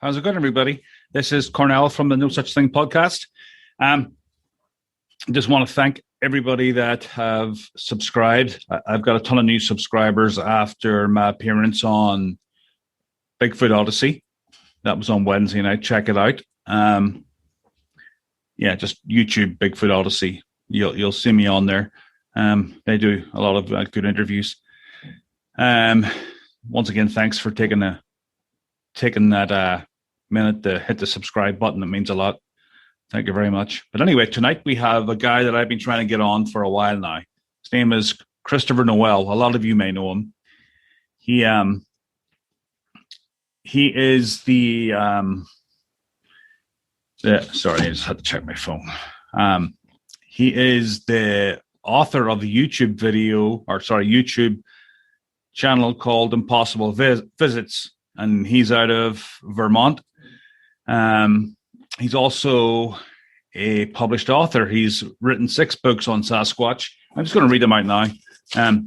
How's it going, everybody? This is Cornell from the No Such Thing podcast. Just want to thank everybody that have subscribed. I've got a ton of new subscribers after my appearance on Bigfoot Odyssey. That was on Wednesday night. Check it out. Just YouTube Bigfoot Odyssey. You'll see me on there. They do a lot of good interviews. Once again, thanks for taking that minute to hit the subscribe button. It means a lot. Thank you very much. But anyway, tonight we have a guy that I've been trying to get on for a while now. His name is Christopher Noel. A lot of you may know him. He is the sorry, I just had to check my phone. He is the author of the YouTube channel called Impossible Visits, and he's out of Vermont. He's also a published author. He's written 6 books on Sasquatch. I'm just going to read them out now. I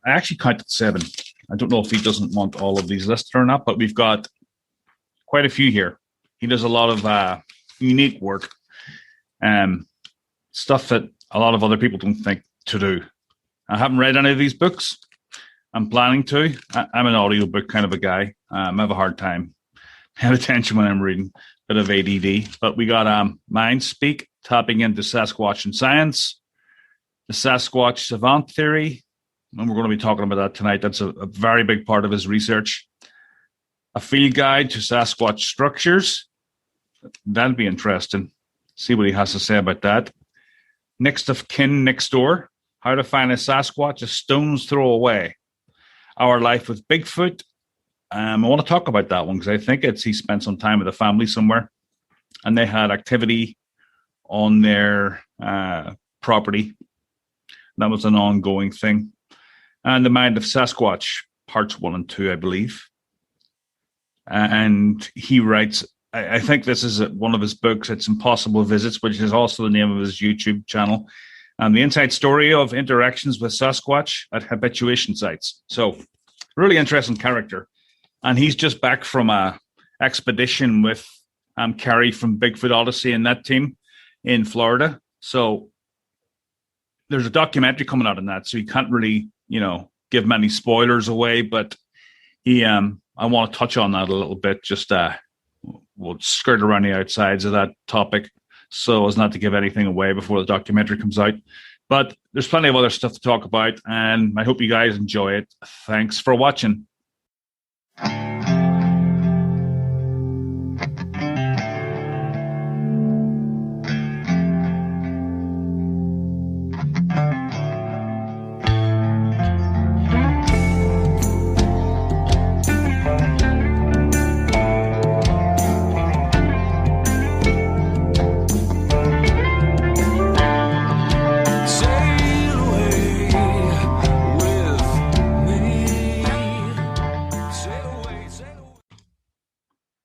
actually counted 7. I don't know if he doesn't want all of these listed or not, but we've got quite a few here. He does a lot of unique work, stuff that a lot of other people don't think to do. I haven't read any of these books. I'm planning to. I'm an audiobook kind of a guy. I have a hard time paying attention when I'm reading. Bit of ADD. But we got Mind Speak, tapping into Sasquatch and science, the Sasquatch savant theory, and we're going to be talking about that tonight. That's a very big part of his research. A field guide to Sasquatch structures. That'll be interesting. See what he has to say about that. Next of kin next door. How to find a Sasquatch a stone's throw away. Our life with Bigfoot. I want to talk about that one because I think he spent some time with a family somewhere, and they had activity on their property. That was an ongoing thing. And The Mind of Sasquatch, parts 1 and 2, I believe. And he writes, I think this is one of his books. It's Impossible Visits, which is also the name of his YouTube channel. The inside story of interactions with Sasquatch at habituation sites. So, really interesting character. And he's just back from a expedition with Carrie from Bigfoot Odyssey and that team in Florida. So there's a documentary coming out on that. So you can't really, give many spoilers away. But I want to touch on that a little bit. Just we'll skirt around the outsides of that topic so as not to give anything away before the documentary comes out. But there's plenty of other stuff to talk about, and I hope you guys enjoy it. Thanks for watching.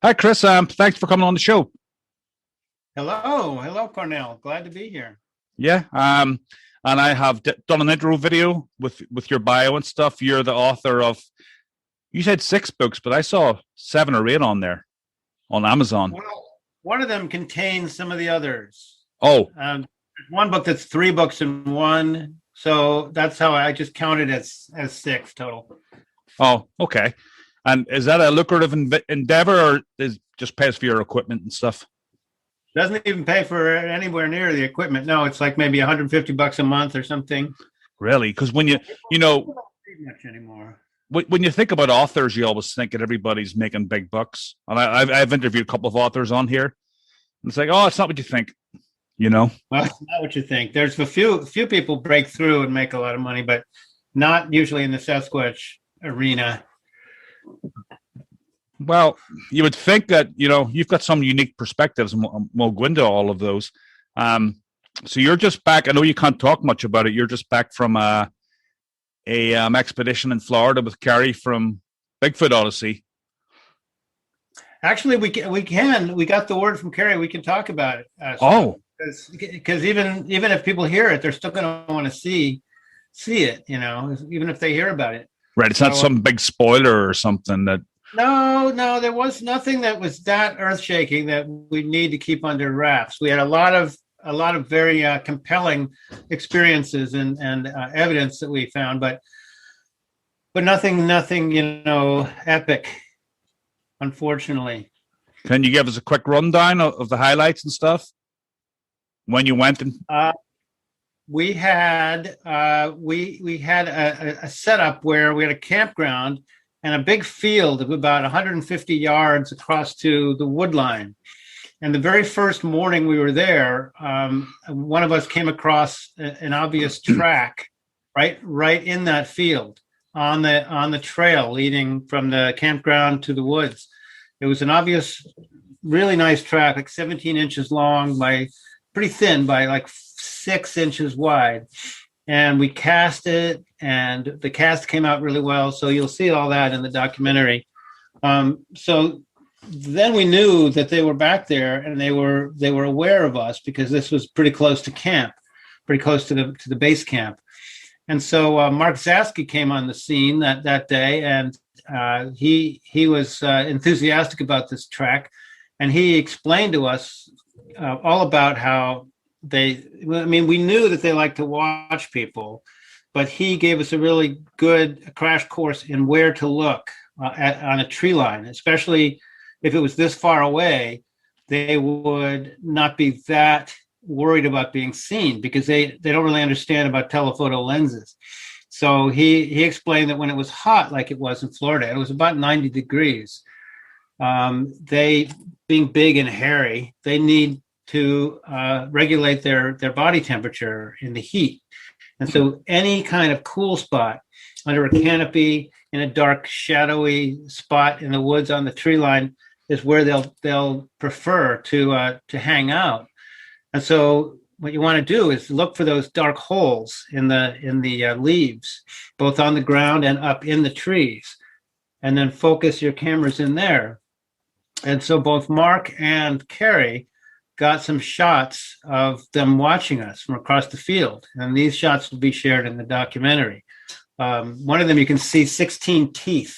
Hi, Chris. Thanks for coming on the show. Hello, Cornell. Glad to be here. Yeah, and I have done an intro video with your bio and stuff. You're the author of, you said 6 books, but I saw 7 or 8 on there on Amazon. Well, one of them contains some of the others. Oh, one book that's 3 books in one, so that's how I just counted as 6 total. Oh, okay. And is that a lucrative endeavor, or is just pays for your equipment and stuff? Doesn't even pay for anywhere near the equipment. No, it's like maybe $150 a month or something. Really? Because when you don't read much anymore. When you think about authors, you always think that everybody's making big bucks. And I've interviewed a couple of authors on here. And it's like, oh, it's not what you think. Well, it's not what you think. There's a few people break through and make a lot of money, but not usually in the Sasquatch arena. Well, you would think that, you've got some unique perspectives, and we'll go into all of those. So you're just back. I know you can't talk much about it. You're just back from a expedition in Florida with Carrie from Bigfoot Odyssey. Actually, we can. We got the word from Carrie. We can talk about it. Because even if people hear it, they're still going to want to see it. Even if they hear about it. Right. It's not some big spoiler or something that No, there was nothing that was that earth-shaking that we need to keep under wraps. We had a lot of very compelling experiences and evidence that we found, but nothing, epic, unfortunately. Can you give us a quick rundown of the highlights and stuff when you went? We had a setup where we had a campground and a big field of about 150 yards across to the wood line. And the very first morning we were there, one of us came across an obvious track right in that field on the trail leading from the campground to the woods. It was an obvious, really nice track, like 17 inches long by pretty thin by like 6 inches wide. And we cast it, and the cast came out really well. So you'll see all that in the documentary. So then we knew that they were back there, and they were aware of us because this was pretty close to camp, pretty close to the base camp. And so Mark Zasky came on the scene that day, and he was enthusiastic about this track, and he explained to us all about how we knew that they like to watch people, but he gave us a really good crash course in where to look on a tree line, especially if it was this far away. They would not be that worried about being seen because they don't really understand about telephoto lenses. So he explained that when it was hot, like it was in Florida, it was about 90 degrees. They, being big and hairy, they need to regulate their body temperature in the heat. And so any kind of cool spot under a canopy in a dark, shadowy spot in the woods on the tree line is where they'll prefer to hang out. And so what you want to do is look for those dark holes in the leaves, both on the ground and up in the trees, and then focus your cameras in there. And so both Mark and Carrie got some shots of them watching us from across the field. And these shots will be shared in the documentary. One of them, you can see 16 teeth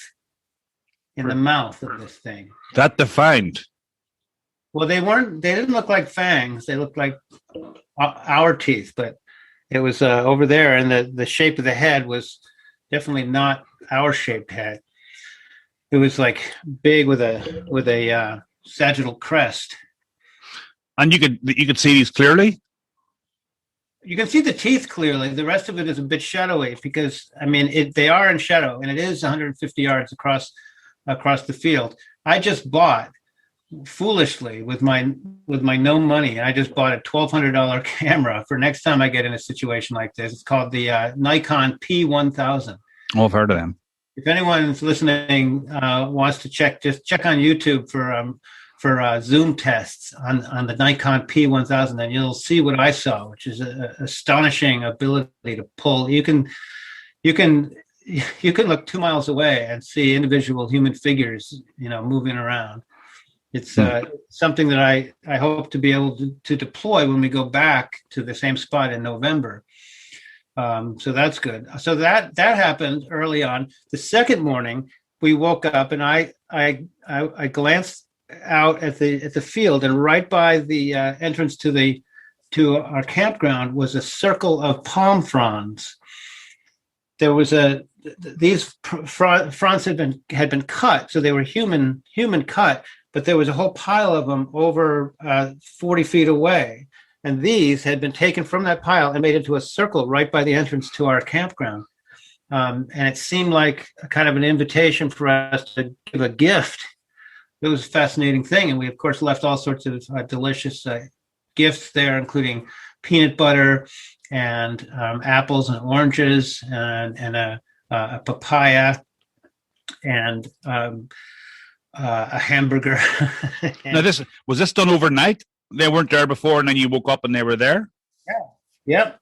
in the mouth of this thing. That defined. Well, they didn't look like fangs. They looked like our teeth, but it was over there. And the shape of the head was definitely not our shaped head. It was like big with a sagittal crest. And you could see these clearly? You can see the teeth clearly. The rest of it is a bit shadowy because, they are in shadow, and it is 150 yards across the field. I just bought, foolishly, with my no money, I just bought a $1,200 camera for next time I get in a situation like this. It's called the Nikon P1000. Oh, I've heard of them. If anyone's listening wants to check, just check on YouTube for zoom tests on the Nikon P1000, and you'll see what I saw, which is an astonishing ability to pull. You can look 2 miles away and see individual human figures, moving around. It's something that I hope to be able to deploy when we go back to the same spot in November. So that's good. So that happened early on. The second morning, we woke up, and I glanced out at the field, and right by the entrance to our campground was a circle of palm fronds. There was these fronds had been cut, so they were human cut, but there was a whole pile of them over 40 feet away. And these had been taken from that pile and made into a circle right by the entrance to our campground. And it seemed like a kind of an invitation for us to give a gift. It was a fascinating thing. And we, of course, left all sorts of delicious gifts there, including peanut butter and apples and oranges and a papaya and a hamburger. Now, was this done overnight? They weren't there before, and then you woke up and they were there? Yeah. Yep.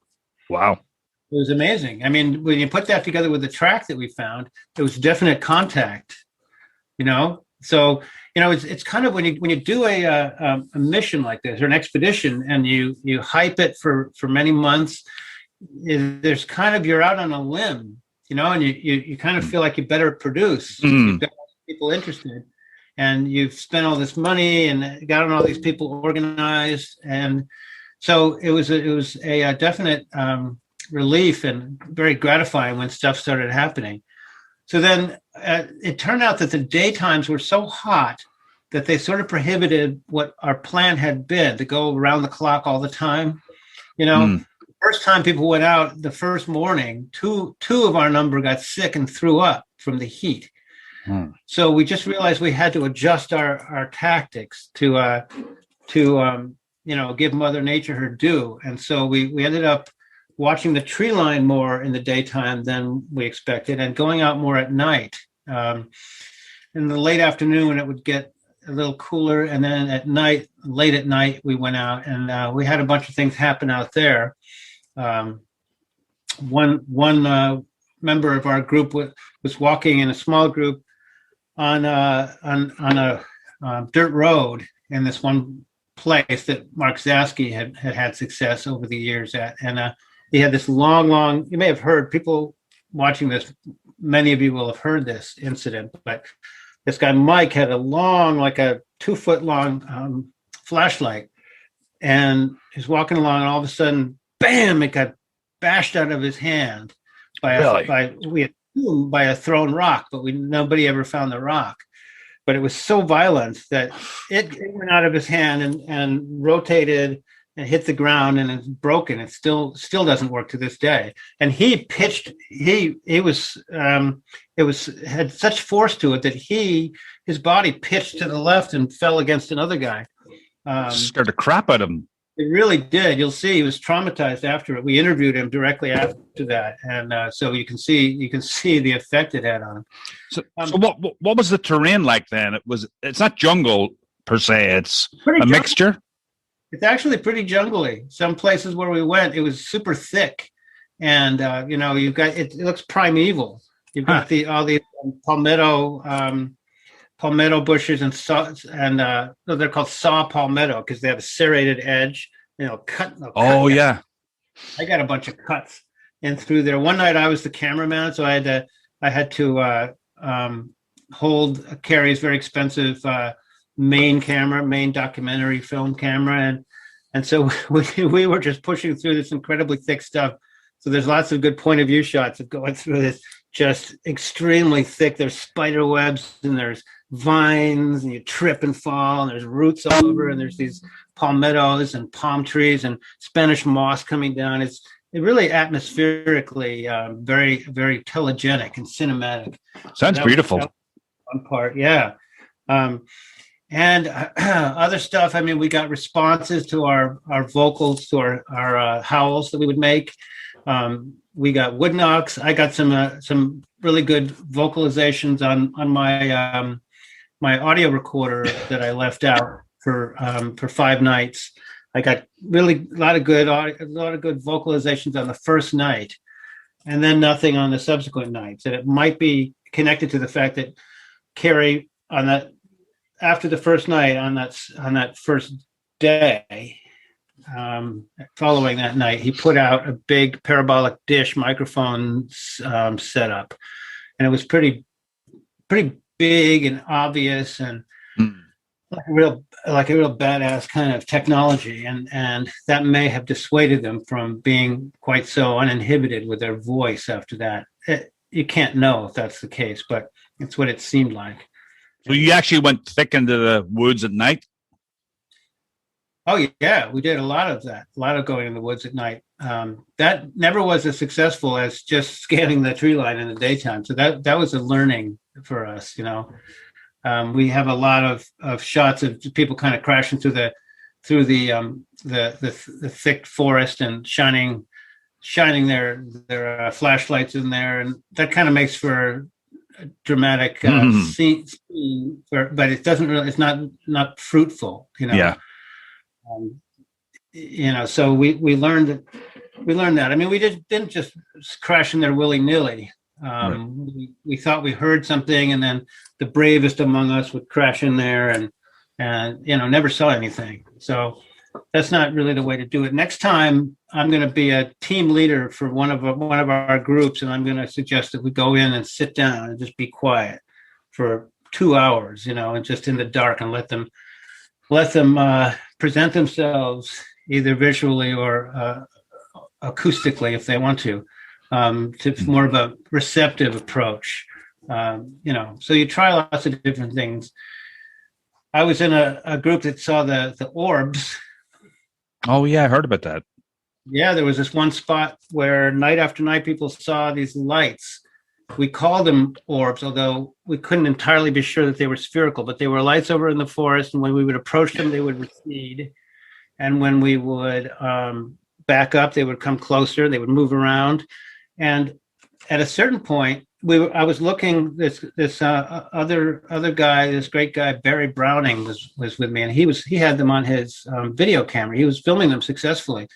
Wow. It was amazing. When you put that together with the track that we found, there was definite contact, So, it's kind of when you do a mission like this or an expedition and you hype it for many months, there's kind of, you're out on a limb, and you kind of feel like you better produce. You've people interested, and you've spent all this money and gotten all these people organized, and so it was a definite relief and very gratifying when stuff started happening. So then it turned out that the daytimes were so hot that they sort of prohibited what our plan had been, to go around the clock all the time. First time people went out, the first morning, two of our number got sick and threw up from the heat. So we just realized we had to adjust our tactics to give Mother Nature her due. And so we ended up watching the tree line more in the daytime than we expected, and going out more at night. In the late afternoon, it would get a little cooler, and then at night, late at night, we went out, and we had a bunch of things happen out there. One member of our group was walking in a small group on a dirt road in this one place that Mark Zasky had success over the years at, and he had this long. You may have heard, people watching this, many of you will have heard this incident, but this guy Mike had a long, like a 2-foot long flashlight, and he's walking along, and all of a sudden, bam! It got bashed out of his hand by a thrown rock, but nobody ever found the rock. But it was so violent that it went out of his hand and rotated and hit the ground, and it's broken. It still doesn't work to this day. And he pitched. Had such force to it that his body pitched to the left and fell against another guy. Scared the crap out of him. It really did. You'll see he was traumatized after it. We interviewed him directly after that, and so you can see the effect it had on him. So what was the terrain like then? It's not jungle per se. It's a mixture. It's actually pretty jungly. Some places where we went, it was super thick, and you've got it looks primeval. You've got all these palmetto bushes and they're called saw palmetto because they have a serrated edge. Cut. Yeah. I got a bunch of cuts in through there. One night I was the cameraman, so I had to hold Carrie's very expensive main documentary film camera, and so we were just pushing through this incredibly thick stuff. So there's lots of good point of view shots of going through this just extremely thick. There's spider webs and there's vines, and you trip and fall, and there's roots all over, and there's these palmettos and palm trees and Spanish moss coming down. It really atmospherically very, very telegenic and cinematic. Sounds beautiful. One part, yeah. And other stuff. I mean, we got responses to our vocals, to our howls that we would make. We got wood knocks. I got some really good vocalizations on my my audio recorder that I left out for 5 nights. I got really a lot of good vocalizations on the first night, and then nothing on the subsequent nights. And it might be connected to the fact that Carrie after the first night on that first day, following that night, he put out a big parabolic dish microphone setup, and it was pretty big and obvious, and like a real badass kind of technology, and that may have dissuaded them from being quite so uninhibited with their voice after that. You can't know if that's the case, but it's what it seemed like. So you actually went thick into the woods at night? Oh, yeah, we did a lot of that, a lot of going in the woods at night. That never was as successful as just scanning the tree line in the daytime. So that was a learning for us, We have a lot of shots of people kind of crashing through the thick forest and shining their flashlights in there, and that kind of makes for a dramatic scene, but it doesn't really. It's not fruitful, Yeah. So we learned that. I mean, we didn't just crash in there willy-nilly. Right. We thought we heard something, and then the bravest among us would crash in there and never saw anything. So that's not really the way to do it. Next time, I'm going to be a team leader for one of our groups, and I'm going to suggest that we go in and sit down and just be quiet for 2 hours, and just in the dark, and let them present themselves either visually or acoustically if they want to more of a receptive approach. So you try lots of different things. I was in a group that saw the orbs. Oh yeah, I heard about that. Yeah, there was this one spot where night after night people saw these lights. We called them orbs, although we couldn't entirely be sure that they were spherical, but they were lights over in the forest, and when we would approach them, they would recede. And when we would back up, they would come closer, they would move around. And at a certain point, I was looking, this other guy, this great guy, Barry Browning was with me, and he had them on his video camera. He was filming them successfully.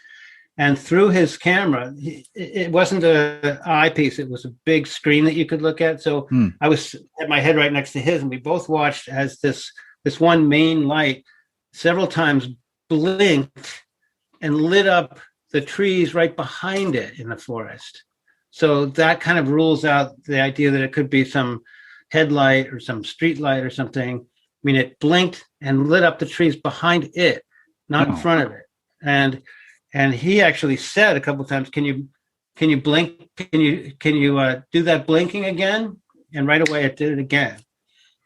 And through his camera, it wasn't an eyepiece, it was a big screen that you could look at. So I was at my head right next to his, and we both watched as this one main light several times blinked and lit up the trees right behind it in the forest. So that kind of rules out the idea that it could be some headlight or some street light or something. I mean, it blinked and lit up the trees behind it, not in front of it. And he actually said a couple of times, "Can you blink? Can you do that blinking again?" And right away it did it again.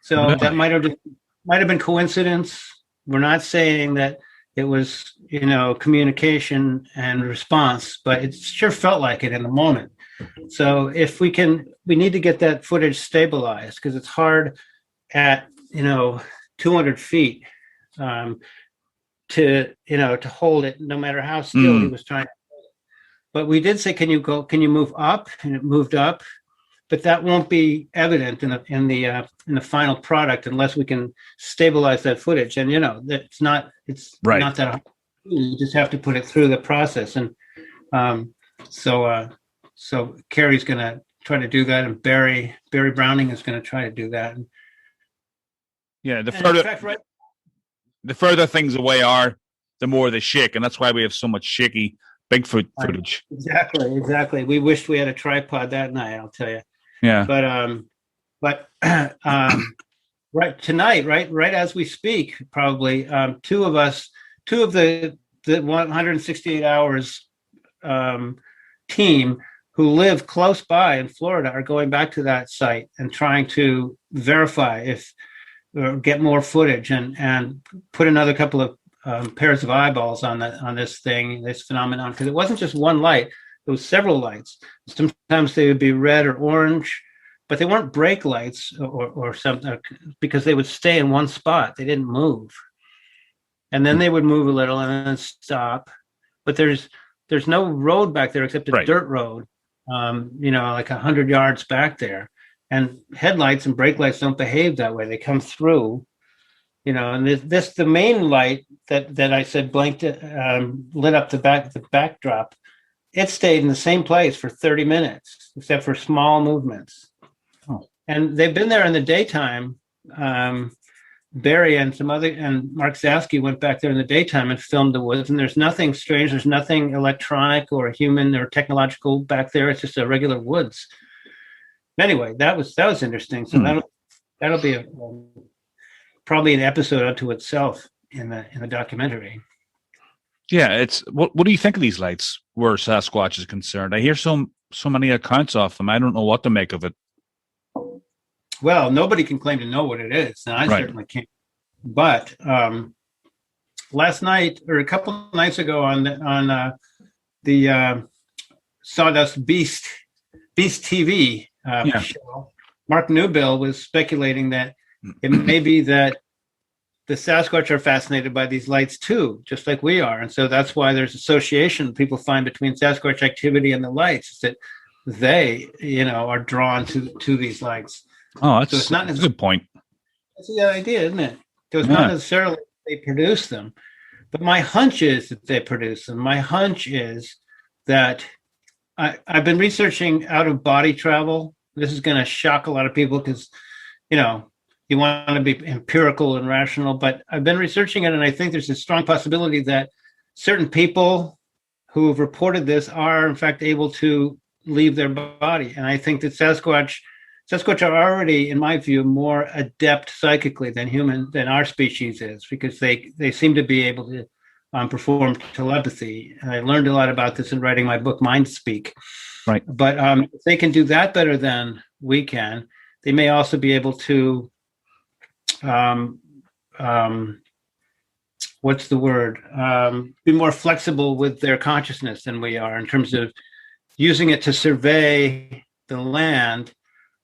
So that might have been coincidence. We're not saying that it was, communication and response, but it sure felt like it in the moment. So if we need to get that footage stabilized, because it's hard at 200 feet to hold it, no matter how still he was trying to hold it. But we did say, can you move up? And it moved up, but that won't be evident in the final product unless we can stabilize that footage. And it's not that hard. You just have to put it through the process. And so Carrie's going to try to do that, and Barry Browning is going to try to do that. Yeah, the further things away are, the more they shake, and that's why we have so much shaky Bigfoot footage. Exactly. We wished we had a tripod that night, I'll tell you. Yeah. But right tonight, right as we speak, probably two of the 168 hours team who live close by in Florida are going back to that site and trying to verify or get more footage and put another couple of pairs of eyeballs on this phenomenon, because it wasn't just one light, it was several lights. Sometimes they would be red or orange, but they weren't brake lights or something, because they would stay in one spot. They didn't move, and then they would move a little and then stop. But there's no road back there except a dirt road, like 100 yards back there. And headlights and brake lights don't behave that way. They come through, and the main light that I said blinked, lit up the backdrop. It stayed in the same place for 30 minutes, except for small movements. Oh. And they've been there in the daytime. Barry and Mark Zasky went back there in the daytime and filmed the woods. And there's nothing strange. There's nothing electronic or human or technological back there. It's just a regular woods. Anyway, that was interesting. So that'll be probably an episode unto itself in the documentary. Yeah, it's what do you think of these lights where Sasquatch is concerned? I hear so many accounts of them. I don't know what to make of it. Well, nobody can claim to know what it is, and I certainly can't. But last night, or a couple of nights ago, on the Sawdust Beast TV show, Mark Newbill was speculating that it may be that the Sasquatch are fascinated by these lights too, just like we are, and so that's why there's association people find between Sasquatch activity and the lights. Is that they, are drawn to these lights. Oh, that's a good point. That's the idea, isn't it? So it's not necessarily they produce them, but my hunch is that they produce them. My hunch is that I've been researching out-of-body travel. This is going to shock a lot of people because, you want to be empirical and rational, but I've been researching it, and I think there's a strong possibility that certain people who have reported this are, in fact, able to leave their body. And I think that Sasquatch Sasquatch are already, in my view, more adept psychically than our species is, because they seem to be able to perform telepathy. And I learned a lot about this in writing my book, Mind Speak. Right. But if they can do that better than we can, they may also be able to, what's the word? Be more flexible with their consciousness than we are, in terms of using it to survey the land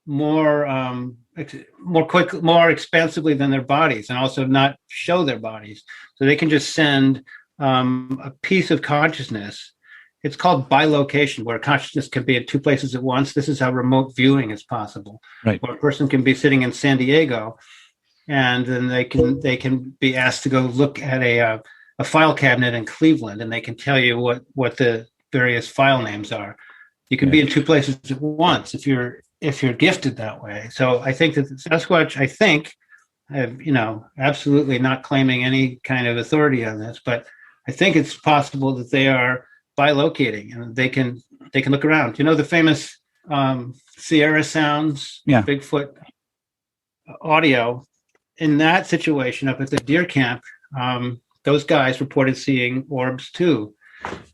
more quickly, more expansively than their bodies, and also not show their bodies. So they can just send a piece of consciousness. It's called bilocation, where consciousness can be at two places at once. This is how remote viewing is possible. Right. Where a person can be sitting in San Diego, and then they can be asked to go look at a file cabinet in Cleveland, and they can tell you what the various file names are. You can be in two places at once if you're gifted that way. So I think that Sasquatch, absolutely not claiming any kind of authority on this, but I think it's possible that they are bilocating, and they can look around. You know, the famous Sierra Sounds, Bigfoot audio. In that situation up at the deer camp, those guys reported seeing orbs too.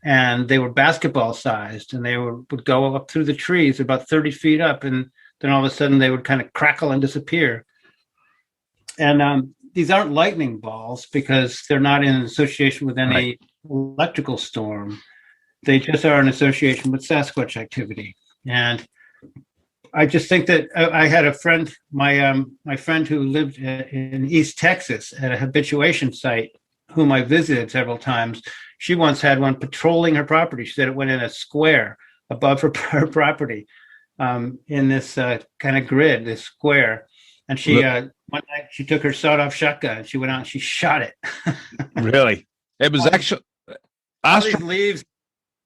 And they were basketball sized, and they would go up through the trees about 30 feet up, and then all of a sudden they would kind of crackle and disappear. And these aren't lightning balls, because they're not in association with any electrical storm. They just are in association with Sasquatch activity. And I just think that I had a friend, my friend who lived in East Texas at a habituation site, whom I visited several times. She once had one patrolling her property. She said it went in a square above her property, in this kind of grid, this square. And she one night she took her sawed-off shotgun and she went out and she shot it. Really? It was actually all these leaves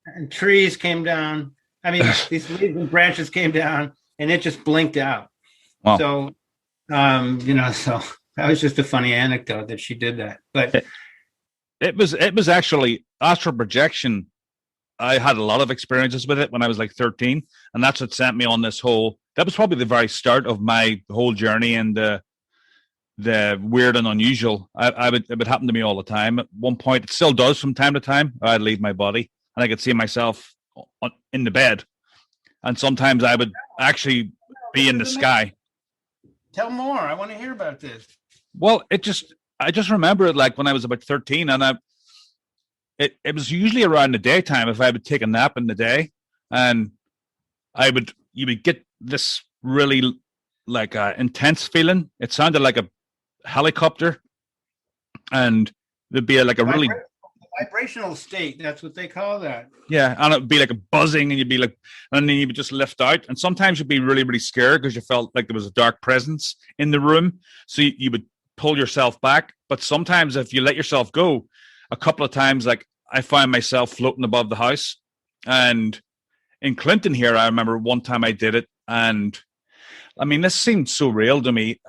and trees came down. I mean, these leaves and branches came down, and it just blinked out. Wow. So, so that was just a funny anecdote that she did that. But it was actually Astral Projection. I had a lot of experiences with it when I was like 13, and that's what sent me on this whole. That was probably the very start of my whole journey, and the weird and unusual. It would happen to me all the time. At one point, it still does from time to time. I'd leave my body, and I could see myself in the bed, and sometimes I would actually be in the sky. Tell more. I want to hear about this. Well, I just remember it like when I was about 13, and it was usually around the daytime if I would take a nap in the day, and you would get this really like intense feeling. It sounded like a helicopter, and there'd be like a really vibrational state. That's what they call that. Yeah, and it would be like a buzzing, and you'd be like, and then you would just lift out, and sometimes you'd be really, really scared because you felt like there was a dark presence in the room, so you would pull yourself back. But sometimes if you let yourself go, a couple of times, like I found myself floating above the house. And in Clinton here, I remember one time I did it, and I mean, this seemed so real to me.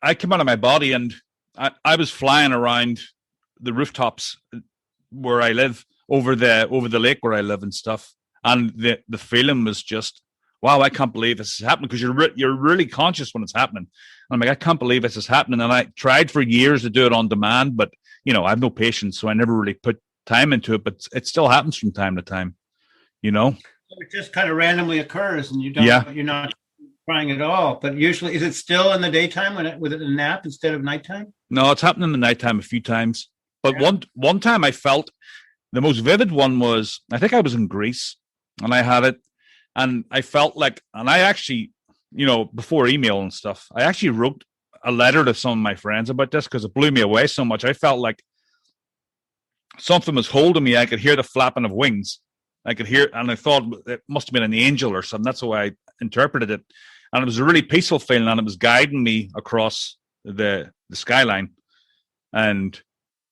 I came out of my body, and I was flying around the rooftops where I live, over the lake where I live and stuff. And the feeling was just, wow, I can't believe this is happening, because you're really conscious when it's happening. And I'm like, I can't believe this is happening. And I tried for years to do it on demand, but I have no patience, so I never really put time into it. But it still happens from time to time, It just kind of randomly occurs, and you're not trying at all. But usually, is it still in the daytime with a nap instead of nighttime? No, it's happened in the nighttime a few times. But one time I felt the most vivid one was, I think I was in Greece, and I had it, and I felt like, and I actually, before email and stuff, I actually wrote a letter to some of my friends about this, because it blew me away so much. I felt like something was holding me. I could hear the flapping of wings. I could hear, and I thought it must have been an angel or something. That's the way I interpreted it. And it was a really peaceful feeling, and it was guiding me across the skyline. And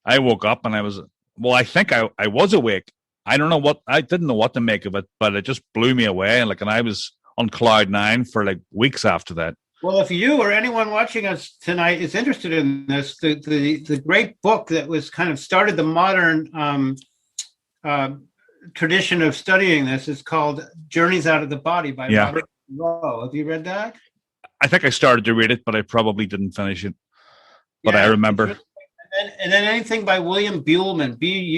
I woke up, and I think I was awake. I didn't know what to make of it, but it just blew me away. And I was on cloud nine for like weeks after that. Well, if you or anyone watching us tonight is interested in this, the great book that was kind of started the modern tradition of studying this is called Journeys Out of the Body by Robert Rowe. Have you read that? I think I started to read it, but I probably didn't finish it. But I remember. And then anything by William Buhlman, Buhlman.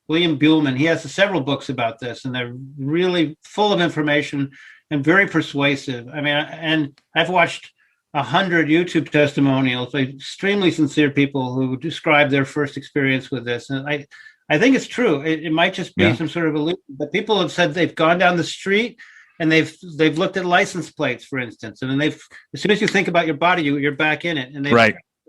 William Buhlman. He has several books about this, and they're really full of information and very persuasive. I mean, and I've watched 100 YouTube testimonials by extremely sincere people who describe their first experience with this. And I think it's true. It might just be some sort of illusion, but people have said they've gone down the street and they've looked at license plates, for instance, and then as soon as you think about your body, you're back in it. And they've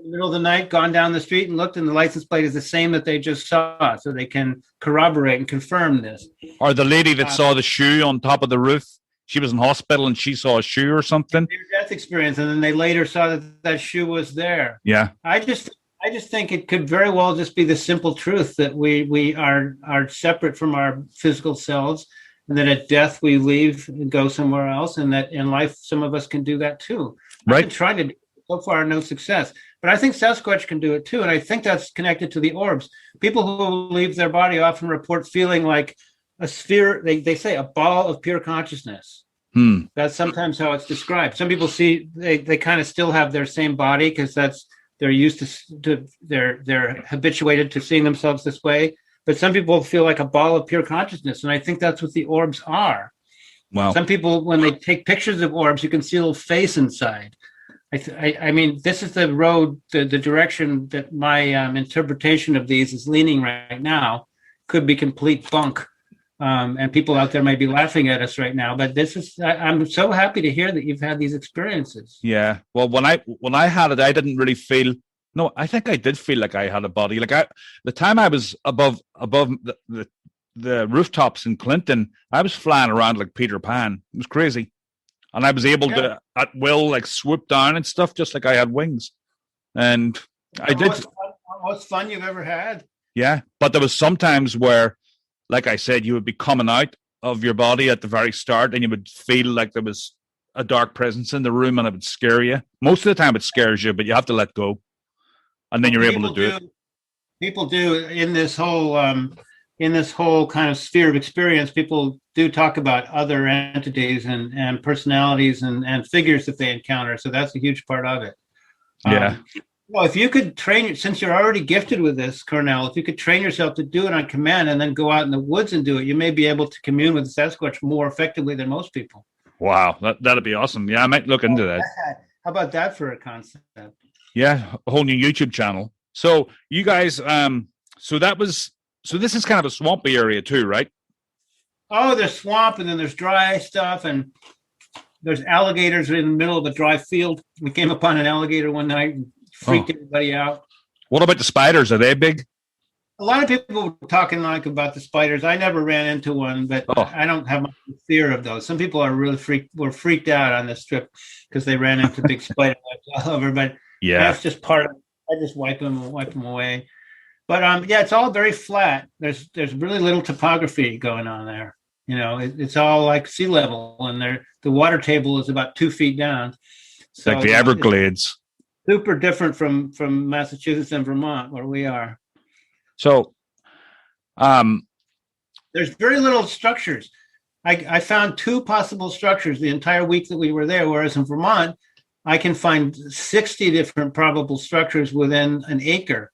in the middle of the night gone down the street and looked, and the license plate is the same that they just saw, so they can corroborate and confirm this. Or the lady that saw the shoe on top of the roof. She was in hospital and she saw a shoe or something. Near-death experience, and then they later saw that shoe was there. Yeah. I just think it could very well just be the simple truth that we are separate from our physical selves, and that at death we leave and go somewhere else, and that in life some of us can do that too. Right. I've been trying to do it, so far no success, but I think Sasquatch can do it too, and I think that's connected to the orbs. People who leave their body often report feeling like a sphere. They say a ball of pure consciousness. That's sometimes how it's described. Some people see they kind of still have their same body because they're used to they're habituated to seeing themselves this way. But some people feel like a ball of pure consciousness, and I think that's what the orbs are. Wow. Some people, when they take pictures of orbs, you can see a little face inside. I mean, this is the road, the direction that my interpretation of these is leaning right now. Could be complete bunk. And people out there may be laughing at us right now, but I'm so happy to hear that you've had these experiences. Yeah. Well, when I had it, I didn't really feel. No, I think I did feel like I had a body. Like the time I was above the rooftops in Clinton, I was flying around like Peter Pan. It was crazy, and I was able to at will like swoop down and stuff, just like I had wings. And I did. Most fun you've ever had. Yeah, but there was some times where, like I said, you would be coming out of your body at the very start, and you would feel like there was a dark presence in the room, and it would scare you. Most of the time, it scares you, but you have to let go, and then you're able to do it. People do in this whole kind of sphere of experience. People do talk about other entities and personalities and figures that they encounter. So that's a huge part of it. Yeah. Well, if you could train, since you're already gifted with this, Cornell, if you could train yourself to do it on command and then go out in the woods and do it, you may be able to commune with the Sasquatch more effectively than most people. Wow, that'd be awesome. Yeah, I might look into that. How about that for a concept? Yeah, a whole new YouTube channel. So you guys, so this is kind of a swampy area too, right? Oh, there's swamp, and then there's dry stuff, and there's alligators in the middle of a dry field. We came upon an alligator one night and freaked everybody out. What about the spiders? Are they big? A lot of people were talking like about the spiders. I never ran into one, but I don't have much fear of those. Some people are really freaked out on this trip because they ran into big spider webs all over. But that's just part of it. I just wipe them away. But it's all very flat. There's really little topography going on there. You know, it's all like sea level, and the water table is about 2 feet down. So like the Everglades. Super different from Massachusetts and Vermont, where we are. So, there's very little structures. I found 2 possible structures the entire week that we were there, whereas in Vermont, I can find 60 different probable structures within an acre,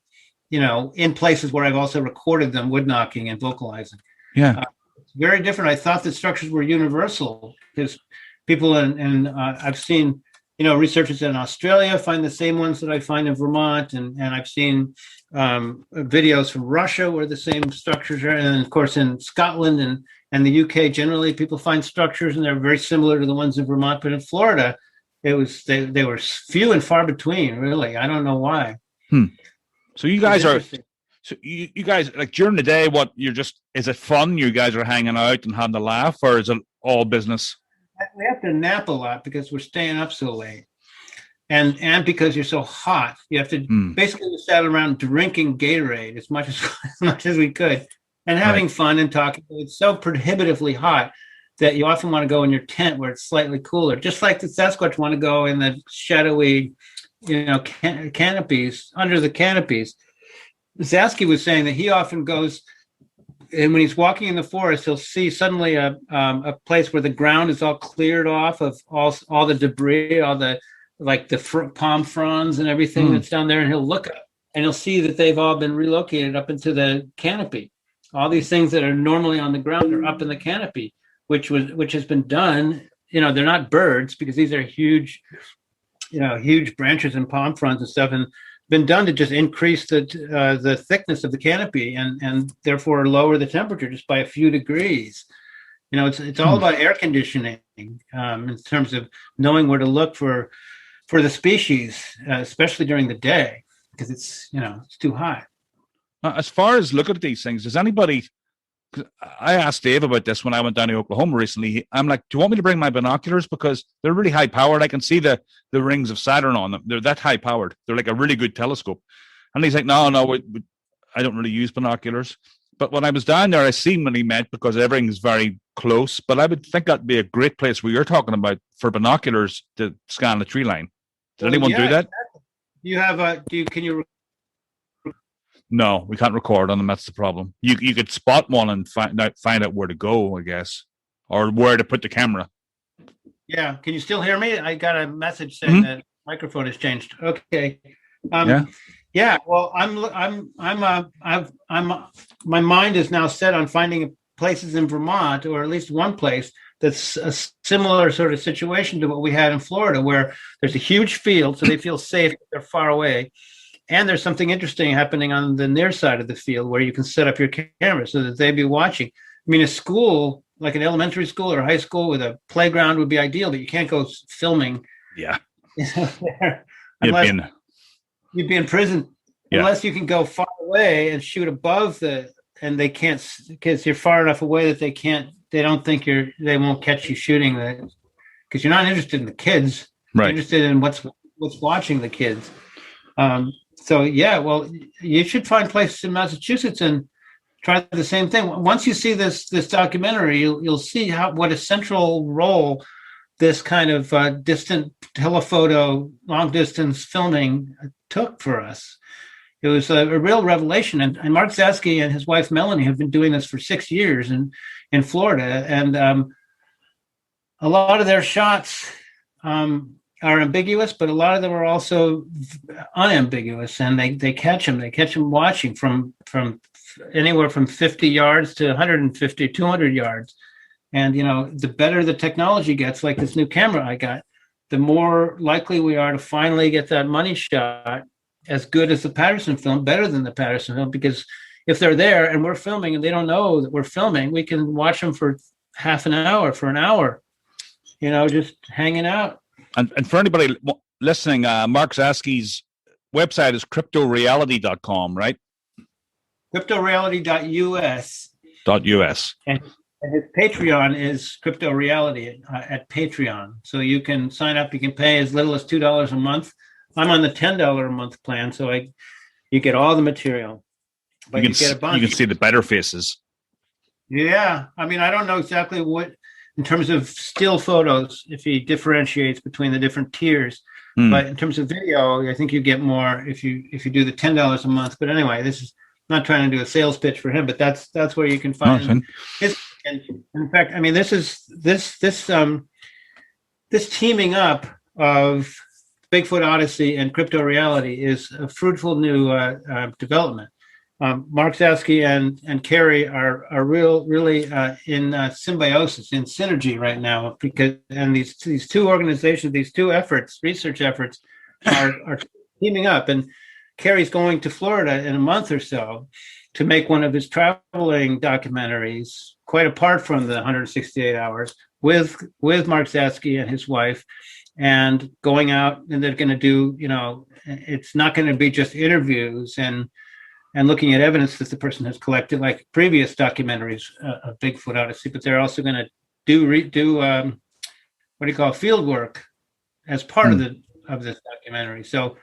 you know, in places where I've also recorded them wood knocking and vocalizing. Yeah. It's very different. I thought that structures were universal because people I've seen, you know, researchers in Australia find the same ones that I find in Vermont, and I've seen videos from Russia where the same structures are, and of course in Scotland and the UK generally people find structures and they're very similar to the ones in Vermont, but in Florida they were few and far between, really. I don't know why. So you guys you guys like during the day, is it fun? You guys are hanging out and having a laugh, or is it all business? We have to nap a lot because we're staying up so late, and because you're so hot, you have to basically we sat around drinking Gatorade as much as we could, and having fun and talking. It's so prohibitively hot that you often want to go in your tent where it's slightly cooler, just like the Sasquatch want to go in the shadowy, you know, canopies under the canopies. Zasky was saying that he often goes and when he's walking in the forest, he'll see suddenly a place where the ground is all cleared off of all the debris, all the palm fronds and everything that's down there, and he'll look up and he'll see that they've all been relocated up into the canopy. All these things that are normally on the ground are up in the canopy, which has been done. They're not birds because these are huge branches and palm fronds and stuff, and been done to just increase the thickness of the canopy and therefore lower the temperature just by a few degrees. It's all about air conditioning in terms of knowing where to look for the species, especially during the day, because it's too hot. As far as looking at these things, does anybody? I asked Dave about this when I went down to Oklahoma recently. I'm like, do you want me to bring my binoculars? Because they're really high powered. I can see the rings of Saturn on them. They're that high powered. They're like a really good telescope. And he's like, no, I don't really use binoculars. But when I was down there, I seen what he meant because everything's very close. But I would think that'd be a great place where you're talking about for binoculars to scan the tree line. Did anyone do that? Exactly. Can you? No, we can't record on them. That's the problem. You could spot one and find out where to go, I guess, or where to put the camera. Yeah. Can you still hear me? I got a message saying that microphone has changed. Okay. Yeah. Well, my mind is now set on finding places in Vermont, or at least one place that's a similar sort of situation to what we had in Florida, where there's a huge field, so they feel safe. They're far away. And there's something interesting happening on the near side of the field where you can set up your camera so that they'd be watching. I mean, a school, like an elementary school or high school with a playground would be ideal, but you can't go filming. Yeah. You'd be in prison unless you can go far away and shoot above and they can't, because you're far enough away that they don't think they won't catch you shooting because you're not interested in the kids. Right. You're interested in what's watching the kids. So yeah, well, you should find places in Massachusetts and try the same thing. Once you see this documentary, you'll see what a central role this kind of distant telephoto, long distance filming took for us. It was a real revelation. And Mark Zasky and his wife Melanie have been doing this for 6 years in Florida, and a lot of their shots are ambiguous, but a lot of them are also unambiguous, and they catch them watching from anywhere from 50 yards to 150, 200 yards. And, the better the technology gets, like this new camera I got, the more likely we are to finally get that money shot as good as the Patterson film, better than the Patterson film, because if they're there and we're filming and they don't know that we're filming, we can watch them for half an hour, for an hour, just hanging out. And for anybody listening, Mark Zasky's website is cryptoreality.com, right? Cryptoreality.us. .us. And his Patreon is Crypto Reality at Patreon. So you can sign up. You can pay as little as $2 a month. I'm on the $10 a month plan, so you get all the material. But you get a bunch. You can see the better faces. Yeah. I mean, I don't know exactly what, in terms of still photos, if he differentiates between the different tiers. But in terms of video, I think you get more if you do the $10 a month. But anyway, this is not trying to do a sales pitch for him, but that's where you can find his. And in fact, I mean, this teaming up of Bigfoot Odyssey and Crypto Reality is a fruitful new development. Mark Zasky and Carrie are really in symbiosis, in synergy right now, and these two organizations, these two research efforts, are teaming up. And Carrie's going to Florida in a month or so to make one of his traveling documentaries, quite apart from the 168 hours, with Mark Zasky and his wife, and going out, and they're going to do, it's not going to be just interviews and looking at evidence that the person has collected, like previous documentaries of Bigfoot Odyssey, but they're also going to do field work as part of this documentary. So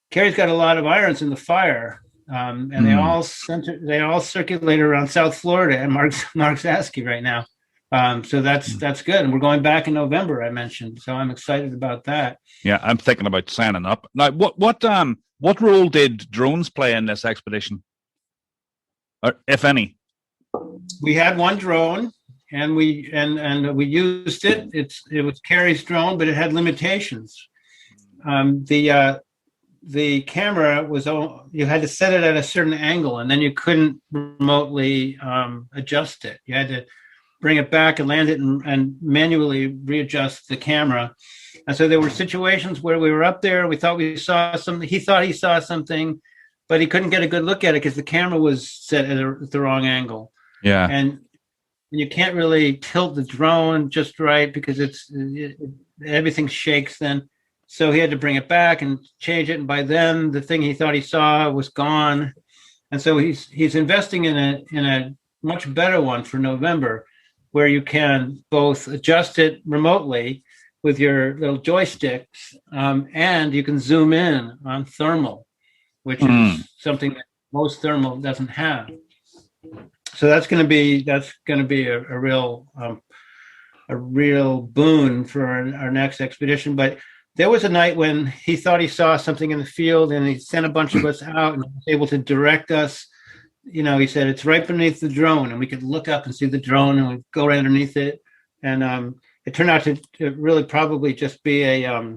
Carrie's got a lot of irons in the fire, and they all circulate around South Florida and Mark Zasky right now. So that's good. And we're going back in November, I mentioned. So I'm excited about that. Yeah, I'm thinking about signing up. Now, what role did drones play in this expedition? or if any? We had one drone, and we used it. It was Carrie's drone, but it had limitations. The camera was, you had to set it at a certain angle, and then you couldn't remotely adjust it. You had to bring it back and land it and manually readjust the camera. And so there were situations where we were up there, we thought we saw something, he thought he saw something, but he couldn't get a good look at it because the camera was set at the wrong angle. Yeah. And you can't really tilt the drone just right because everything shakes then. So he had to bring it back and change it. And by then the thing he thought he saw was gone. And so he's investing in a much better one for November, where you can both adjust it remotely with your little joysticks, and you can zoom in on thermal, which is something that most thermal doesn't have. So that's going to be a real boon for our next expedition. But there was a night when he thought he saw something in the field, and he sent a bunch of us out and was able to direct us. He said it's right beneath the drone, and we could look up and see the drone, and we'd go right underneath it. And it turned out to really probably just be a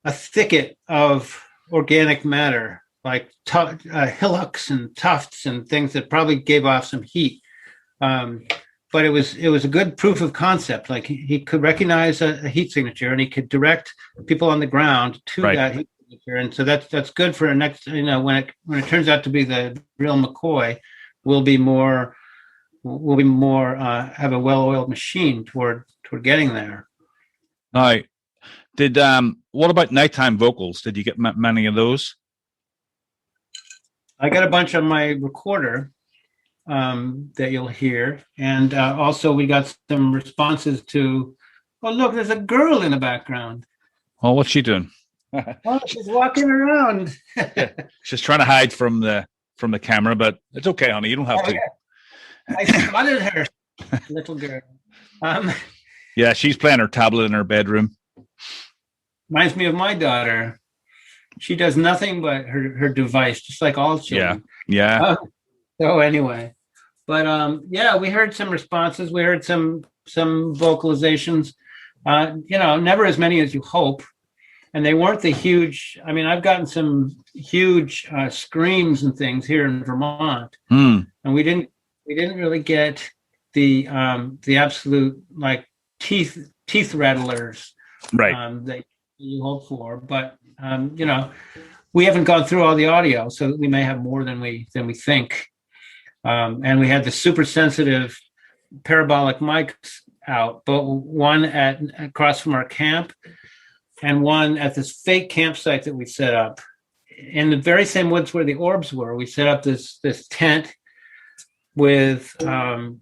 thicket of organic matter, like hillocks and tufts and things that probably gave off some heat. But it was a good proof of concept. Like he could recognize a heat signature, and he could direct people on the ground to that heat signature. And so that's good for our next. When it turns out to be the real McCoy, we'll be more have a well-oiled machine toward getting there. All right. What about nighttime vocals? Did you get many of those? I got a bunch on my recorder that you'll hear, and also we got some responses to. Oh, look! There's a girl in the background. Oh, what's she doing? Oh, she's walking around. She's trying to hide from the camera, but it's okay, honey. You don't have to. Yeah. I spotted her, little girl. Yeah, she's playing her tablet in her bedroom. Reminds me of my daughter. She does nothing but her device, just like all children. Yeah. So anyway, but we heard some responses. We heard some vocalizations. Never as many as you hope, and they weren't the huge. I mean, I've gotten some huge screams and things here in Vermont, and we didn't really get the absolute like teeth rattlers, right? That you hope for. But we haven't gone through all the audio, so we may have more than we think. And we had the super sensitive parabolic mics out, but one across from our camp, and one at this fake campsite that we set up in the very same woods where the orbs were. We set up this tent with audio,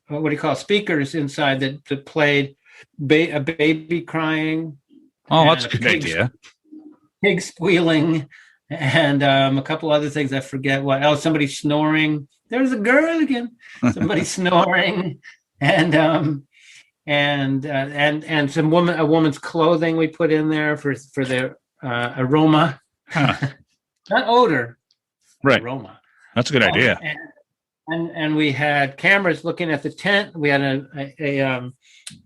what do you call it, speakers inside that played a baby crying. Oh, that's a good idea. Pig squealing, and a couple other things. I forget what. Oh, somebody snoring. There's a girl again. Somebody snoring, and a woman's clothing we put in there for their aroma, not odor. Right. Aroma. That's a good idea. And we had cameras looking at the tent. We had a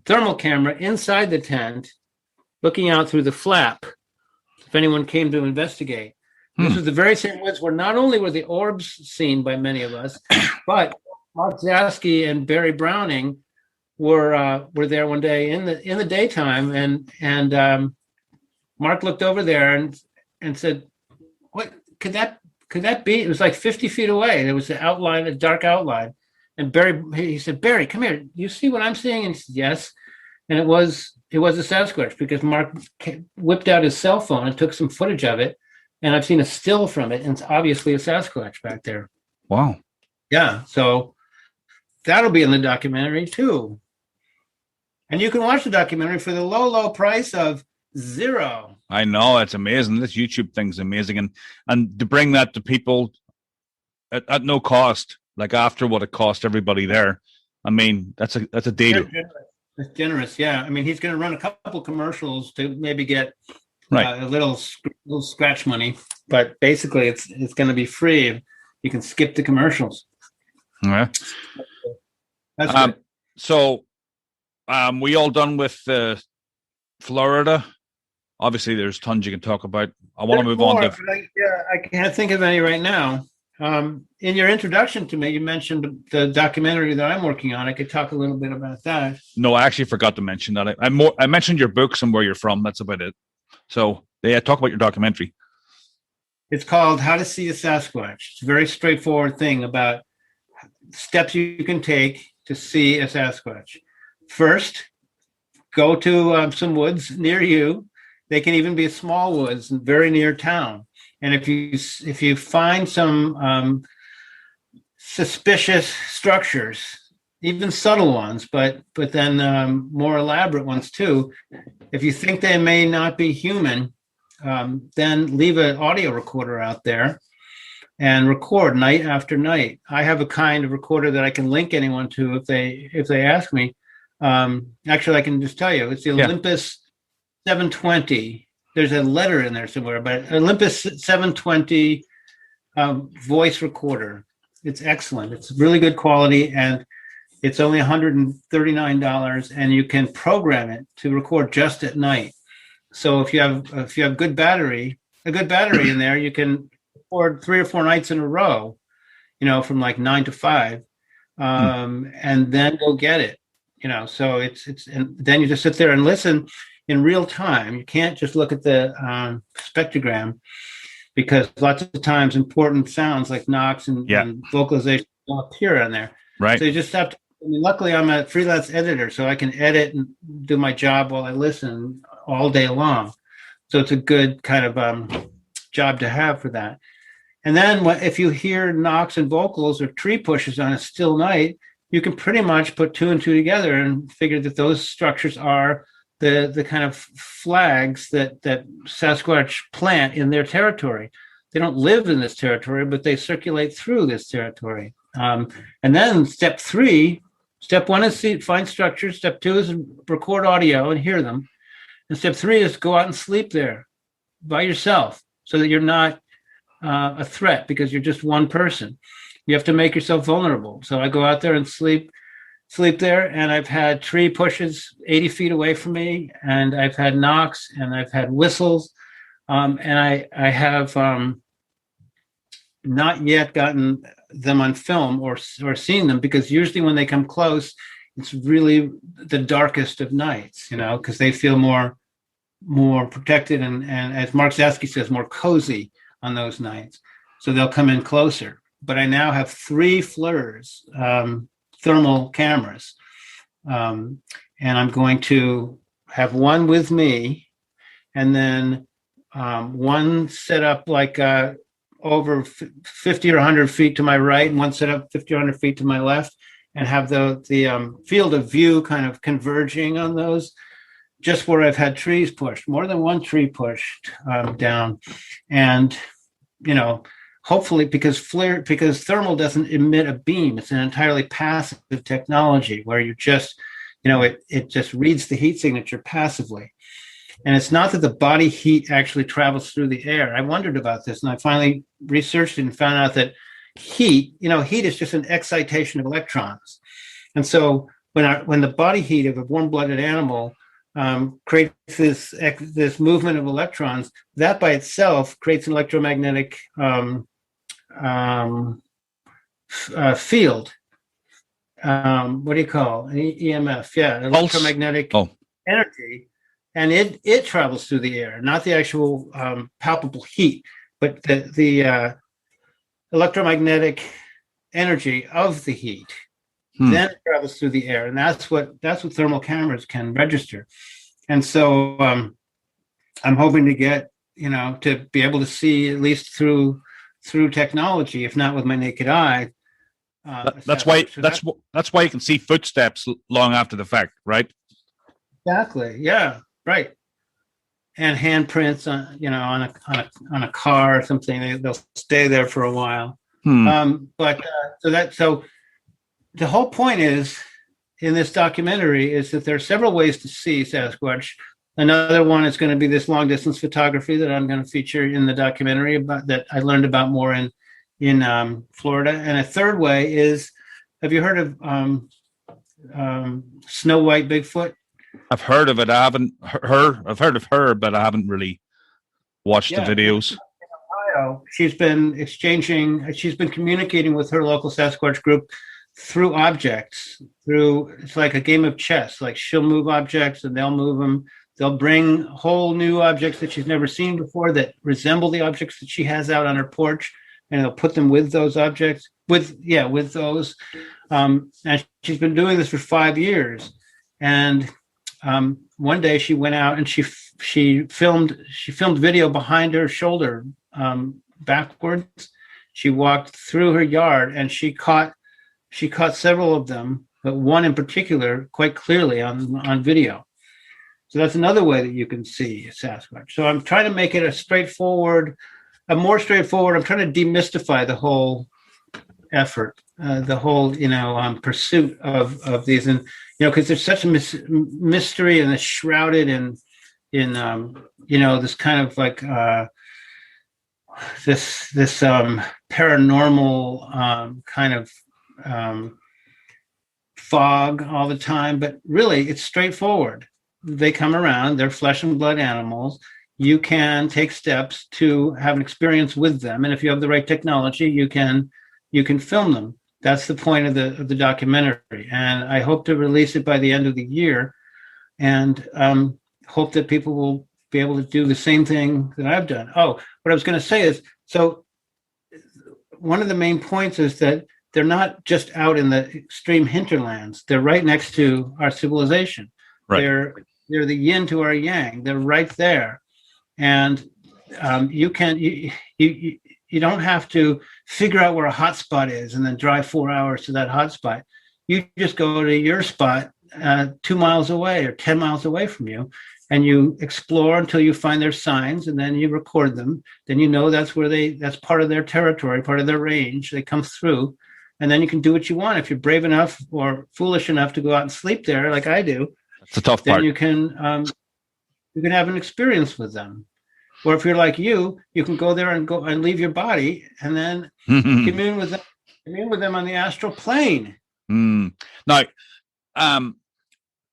thermal camera inside the tent, looking out through the flap. If anyone came to investigate, this was the very same woods where not only were the orbs seen by many of us, but Mark Zasky and Barry Browning were there one day in the daytime, and Mark looked over there and said, "What could that be?" It was like 50 feet away. There was an outline, a dark outline. And he said, "Barry, come here. You see what I'm seeing?" And he said, "Yes." And it was a Sasquatch, because Mark whipped out his cell phone and took some footage of it. And I've seen a still from it, and it's obviously a Sasquatch back there. Wow. Yeah. So that'll be in the documentary too. And you can watch the documentary for the low price of $0. I know, it's amazing. This YouTube thing's amazing, and to bring that to people at no cost, like after what it cost everybody there. I mean, that's a deal. It's generous, yeah. I mean, he's going to run a couple commercials to maybe get Right. a little scratch money, but basically it's going to be free. You can skip the commercials. Yeah. That's good. So, we all done with Florida? Obviously, there's tons you can talk about. I want to move on to. I can't think of any right now. In your introduction to me, you mentioned the documentary that I'm working on. I could talk a little bit about that. No, I actually forgot to mention that. I mentioned your books and where you're from. That's about it. So, yeah, talk about your documentary. It's called How to See a Sasquatch. It's a very straightforward thing about steps you can take to see a Sasquatch. First, go to some woods near you. They can even be small woods very near town. And if you find some suspicious structures, even subtle ones, but then more elaborate ones too, if you think they may not be human, then leave an audio recorder out there and record night after night. I have a kind of recorder that I can link anyone to if they ask me. Actually, I can just tell you, it's the Olympus 720. There's a letter in there somewhere, but Olympus 720 voice recorder. It's excellent. It's really good quality, and it's only $139, and you can program it to record just at night. So if you have a good battery in there, you can record 3 or 4 nights in a row, from like 9 to 5, and then go get it. So it's and then you just sit there and listen in real time. You can't just look at the spectrogram, because lots of times important sounds like knocks and vocalization don't appear on there. Right. So you just have to. Luckily, I'm a freelance editor, so I can edit and do my job while I listen all day long. So it's a good kind of job to have for that. And then if you hear knocks and vocals or tree pushes on a still night, you can pretty much put 2 and 2 together and figure that those structures are the kind of flags that Sasquatch plant in their territory. They don't live in this territory, but they circulate through this territory. And then step 1 is find structures. Step 2 is record audio and hear them. And step 3 is go out and sleep there by yourself, so that you're not a threat, because you're just one person. You have to make yourself vulnerable. So I go out there and sleep there, and I've had tree pushes 80 feet away from me, and I've had knocks, and I've had whistles, and I have not yet gotten them on film or seen them, because usually when they come close, it's really the darkest of nights, because they feel more protected and as Mark Zasky says, more cozy on those nights. So they'll come in closer. But I now have 3 FLIRs, thermal cameras. And I'm going to have one with me, and then one set up like over 50 or 100 feet to my right, and one set up 50 or 100 feet to my left, and have the field of view kind of converging on those, just where I've had trees pushed, more than one tree pushed down. And, hopefully, because thermal doesn't emit a beam, it's an entirely passive technology where you just, it just reads the heat signature passively. And it's not that the body heat actually travels through the air. I wondered about this, and I finally researched it and found out that heat is just an excitation of electrons. And so when the body heat of a warm-blooded animal creates this movement of electrons, that by itself creates an electromagnetic field. What do you call it? EMF? Yeah, electromagnetic energy. And it travels through the air, not the actual palpable heat, but the electromagnetic energy of the heat. Then it travels through the air, and that's what thermal cameras can register. And so I'm hoping to get to be able to see, at least through technology, if not with my naked eye. That's why you can see footsteps long after the fact, right? Exactly. Yeah. Right. And handprints on a car or something. They'll stay there for a while. So the whole point is, in this documentary, is that there are several ways to see Sasquatch. Another one is going to be this long distance photography that I'm going to feature in the documentary about that I learned about more in Florida. And a third way is, have you heard of Snow White Bigfoot? I've heard of it. I haven't heard. I've heard of her, but I haven't really watched the videos. Ohio, she's been communicating with her local Sasquatch group through objects. It's like a game of chess. Like she'll move objects and they'll move them. They'll bring whole new objects that she's never seen before that resemble the objects that she has out on her porch, and they'll put them with those objects. With those. And she's been doing this for 5 years. And one day she went out and she filmed video behind her shoulder, backwards. She walked through her yard and she caught several of them, but one in particular quite clearly on video. So that's another way that you can see a Sasquatch. So I'm trying to make it more straightforward. I'm trying to demystify the whole effort, the whole, pursuit of these. And, because there's such a mystery and it's shrouded in this kind of like this paranormal kind of fog all the time. But really, it's straightforward. They come around, they're flesh and blood animals. You can take steps to have an experience with them. And if you have the right technology, you can film them. That's the point of the documentary. And I hope to release it by the end of the year, and hope that people will be able to do the same thing that I've done. Oh, what I was going to say is, so one of the main points is that they're not just out in the extreme hinterlands. They're right next to our civilization. Right. They're the yin to our yang. They're right there. And you don't have to figure out where a hot spot is and then drive 4 hours to that hot spot. You just go to your spot 2 miles away or 10 miles away from you, and you explore until you find their signs, and then you record them. Then that's that's part of their territory, part of their range. They come through, and then you can do what you want. If you're brave enough or foolish enough to go out and sleep there, like I do, that's the tough part. Then you can have an experience with them. Or if you're like you can go there and leave your body and then commune with them on the astral plane. Now,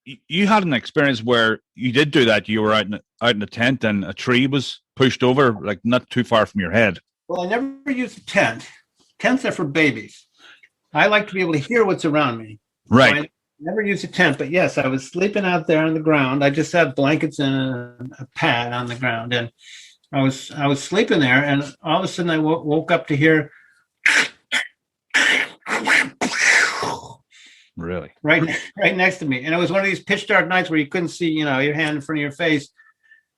you had an experience where you did do that. You were out in a tent and a tree was pushed over, like not too far from your head. Well, I never used a tent. Tents are for babies. I like to be able to hear what's around me. Right. So I never used a tent, but yes, I was sleeping out there on the ground. I just had blankets and a pad on the ground, and I was sleeping there, and all of a sudden I woke up to hear. Really? Right next to me. And it was one of these pitch dark nights where you couldn't see, your hand in front of your face.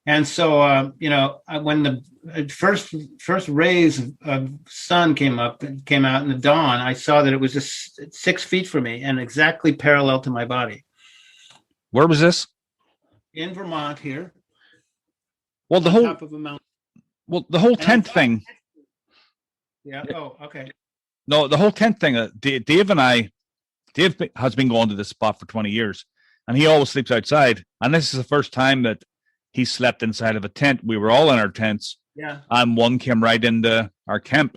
And so, when the first rays of sun came out in the dawn, I saw that it was just 6 feet from me and exactly parallel to my body. Where was this? In Vermont here. Well, the top of a mountain. Well, the whole tent thing. Yeah. Oh, okay. No, the whole tent thing. Dave has been going to this spot for 20 years, and he always sleeps outside. And this is the first time that he slept inside of a tent. We were all in our tents. Yeah. And one came right into our camp.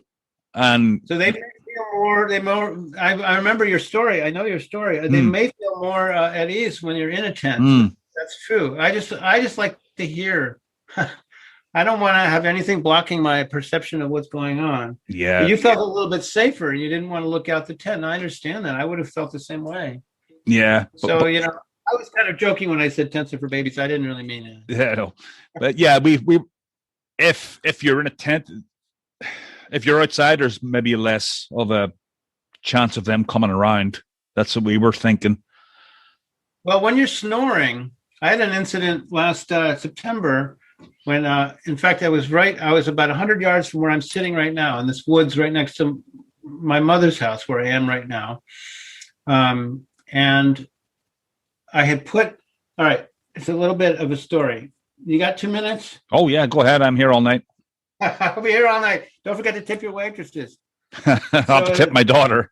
And so they may feel more. I remember your story. I know your story. They may feel more at ease when you're in a tent. That's true. I just like to hear. I don't want to have anything blocking my perception of what's going on. Yeah. But you felt a little bit safer. You didn't want to look out the tent. And I understand that. I would have felt the same way. Yeah. So, I was kind of joking when I said tents are for babies. I didn't really mean it. Yeah, no. But yeah, we if you're in a tent, if you're outside, there's maybe less of a chance of them coming around. That's what we were thinking. Well, when you're snoring, I had an incident last September when, in fact, I was about 100 yards from where I'm sitting right now in this woods right next to my mother's house where I am right now. And I had all right, it's a little bit of a story. You got 2 minutes? Oh, yeah, go ahead. I'm here all night. I'll be here all night. Don't forget to tip your waitresses. I'll have to tip my daughter.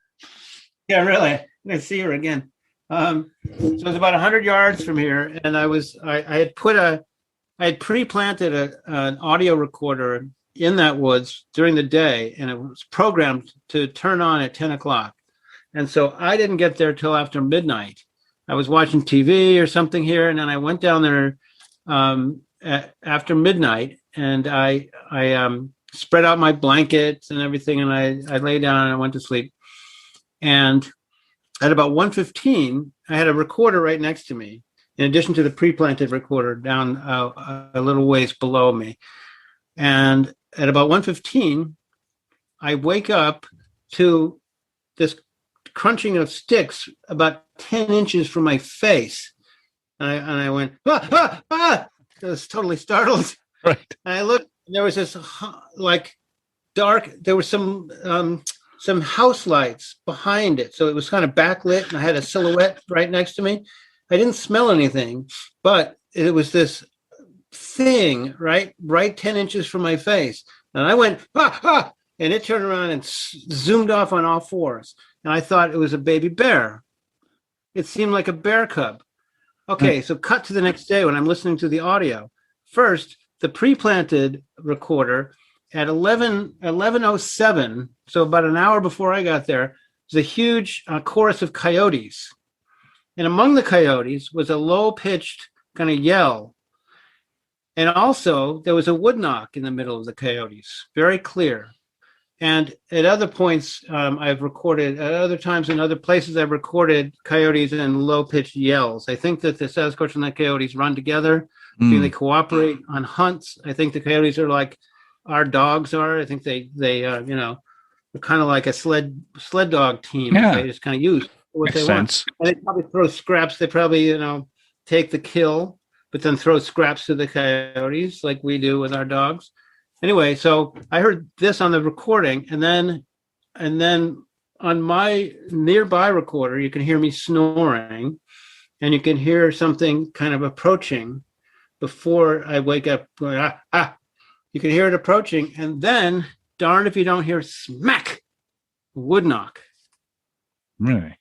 Yeah, really. I'm going to see her again. So it was about 100 yards from here, and I had pre-planted an audio recorder in that woods during the day, and it was programmed to turn on at 10 o'clock. And so I didn't get there till after midnight. I was watching TV or something here, and then I went down there after midnight, and I spread out my blankets and everything, and I lay down and I went to sleep. And at about 1:15, I had a recorder right next to me, in addition to the pre-planted recorder down a little ways below me. And at about 1:15, I wake up to this crunching of sticks about 10 inches from my face. And I went, ah, ah, ah! I was totally startled. Right. And I looked, there was this like dark, there was some house lights behind it. So it was kind of backlit, and I had a silhouette right next to me. I didn't smell anything, but it was this thing right 10 inches from my face. And I went, ah, ah, and it turned around and zoomed off on all fours. And I thought it was a baby bear. It seemed like a bear cub. Okay, so cut to the next day when I'm listening to the audio. First, the pre-planted recorder at 11:07, so about an hour before I got there, was a huge chorus of coyotes. And among the coyotes was a low-pitched kind of yell. And also, there was a wood knock in the middle of the coyotes, very clear. And at other points, I've recorded, at other times in other places, I've recorded coyotes and low-pitched yells. I think that the Sasquatch and the coyotes run together. They cooperate on hunts. I think the coyotes are like our dogs are. I think they they're kind of like a sled dog team. Yeah. They just kind of use what Makes they sense. want. And they probably throw scraps. They probably, take the kill, but then throw scraps to the coyotes like we do with our dogs. Anyway, so I heard this on the recording, and then on my nearby recorder, you can hear me snoring, and you can hear something kind of approaching before I wake up going, ah, ah. You can hear it approaching, and then, darn if you don't hear smack, wood knock. Really?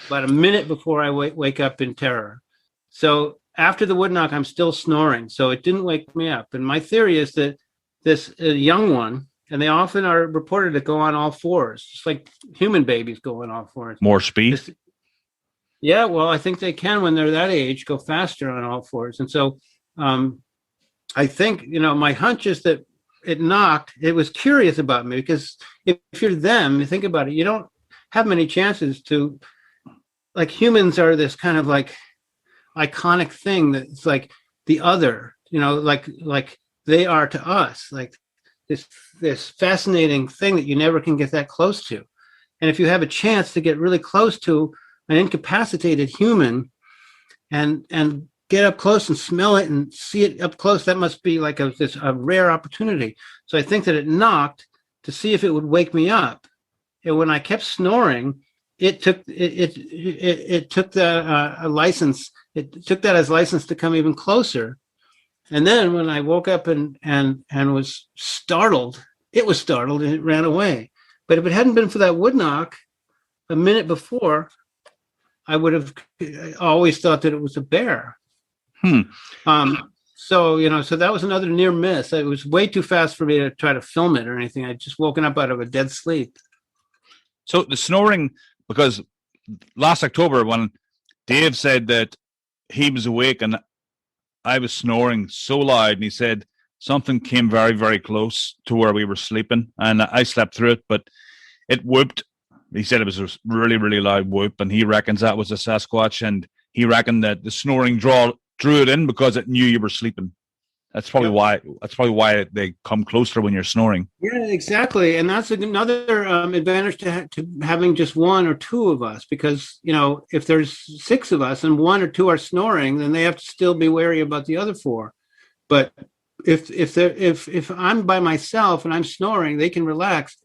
About a minute before I wake up in terror. So after the wood knock, I'm still snoring, so it didn't wake me up. And my theory is that this young one, and they often are reported to go on all fours, just like human babies go on all fours. More speed? Yeah, well, I think they can, when they're that age, go faster on all fours. And so I think, my hunch is that it knocked. It was curious about me, because if you're them, you think about it, you don't have many chances to, like, humans are this kind of like iconic thing that's like the other, like they are to us, like this fascinating thing that you never can get that close to. And if you have a chance to get really close to an incapacitated human and get up close and smell it and see it up close, that must be like a rare opportunity. So I think that it knocked to see if it would wake me up. And when I kept snoring, it took that license. It took that as license to come even closer. And then when I woke up and was startled, it was startled and it ran away. But if it hadn't been for that wood knock a minute before, I would have always thought that it was a bear. So that was another near miss. It was way too fast for me to try to film it or anything. I'd just woken up out of a dead sleep. So the snoring, because last October when Dave said that he was awake and I was snoring so loud, and he said something came very, very close to where we were sleeping, and I slept through it, but it whooped. He said it was a really, really loud whoop, and he reckons that was a Sasquatch, and he reckoned that the snoring drew it in because it knew you were sleeping. That's probably why. That's probably why they come closer when you're snoring. Yeah, exactly, and that's another advantage to having just one or two of us. Because if there's six of us and one or two are snoring, then they have to still be wary about the other four. But if I'm by myself and I'm snoring, they can relax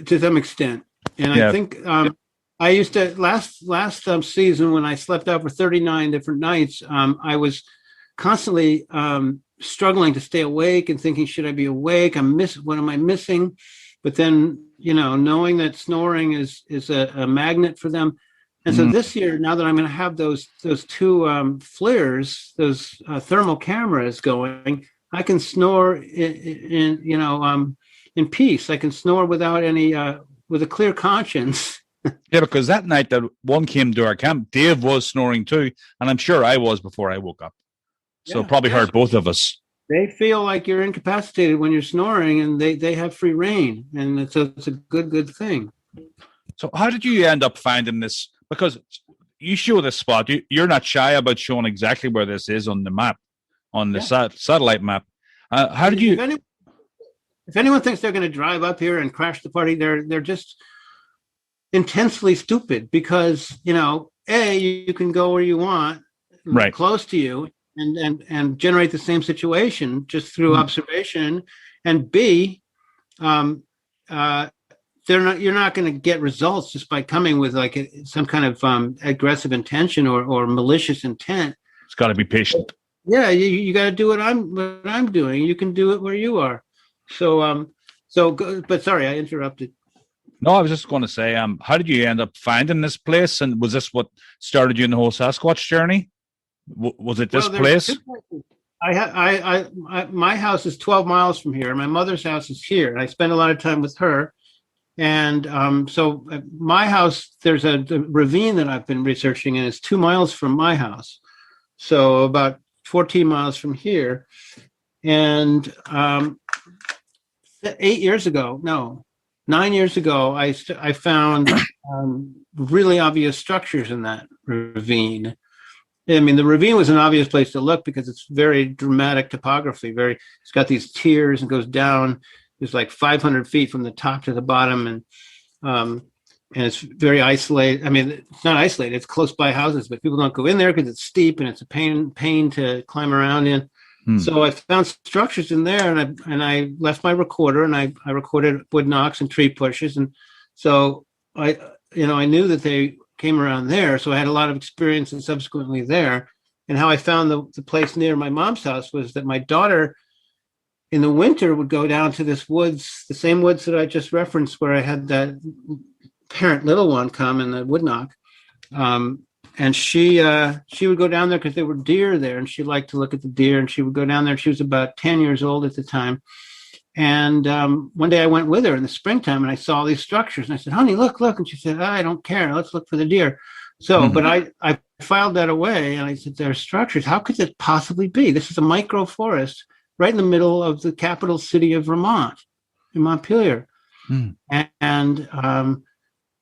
to some extent. And I think I used to last season when I slept out for 39 different nights. I was constantly struggling to stay awake and thinking, should I be awake? What am I missing? But then, knowing that snoring is a magnet for them. And so this year, now that I'm going to have those two flares, those thermal cameras going, I can snore in peace. I can snore without any with a clear conscience. Yeah, because that night that one came to our camp, Dave was snoring too, and I'm sure I was before I woke up. So probably hurt both of us. They feel like you're incapacitated when you're snoring, and they have free reign, and it's a good thing. So how did you end up finding this? Because you show this spot. You're not shy about showing exactly where this is on the map, on the satellite map. How did you? If anyone thinks they're going to drive up here and crash the party, they're just intensely stupid, because you can go where you want, right, close to you, and generate the same situation just through observation, and B, you're not going to get results just by coming with like some kind of aggressive intention or malicious intent. It's got to be patient. Yeah, you got to do what I'm doing. You can do it where you are. So but sorry, I interrupted. No, I was just going to say, how did you end up finding this place? And was this what started you in the whole Sasquatch journey? Was it this place? My house is 12 miles from here. My mother's house is here, and I spend a lot of time with her. And so at my house, there's a ravine that I've been researching, and it's 2 miles from my house. So about 14 miles from here. And 9 years ago, I found really obvious structures in that ravine. I mean, the ravine was an obvious place to look because it's very dramatic topography. It's got these tiers and goes down. It's like 500 feet from the top to the bottom, and it's very isolated. I mean, it's not isolated; it's close by houses, but people don't go in there because it's steep and it's a pain to climb around in. So I found structures in there, and I left my recorder, and I recorded wood knocks and tree pushes, and so I knew that they came around there. So I had a lot of experience and subsequently there. And how I found the place near my mom's house was that my daughter, in the winter, would go down to this woods, the same woods that I just referenced, where I had that parent little one come in the wood knock. And she would go down there because there were deer there, and she liked to look at the deer, and she would go down there. She was about 10 years old at the time. And one day I went with her in the springtime, and I saw these structures, and I said, "Honey, look." And she said, "I don't care. Let's look for the deer." So, but I filed that away, and I said, "There are structures. How could it possibly be? This is a micro forest right in the middle of the capital city of Vermont, in Montpelier."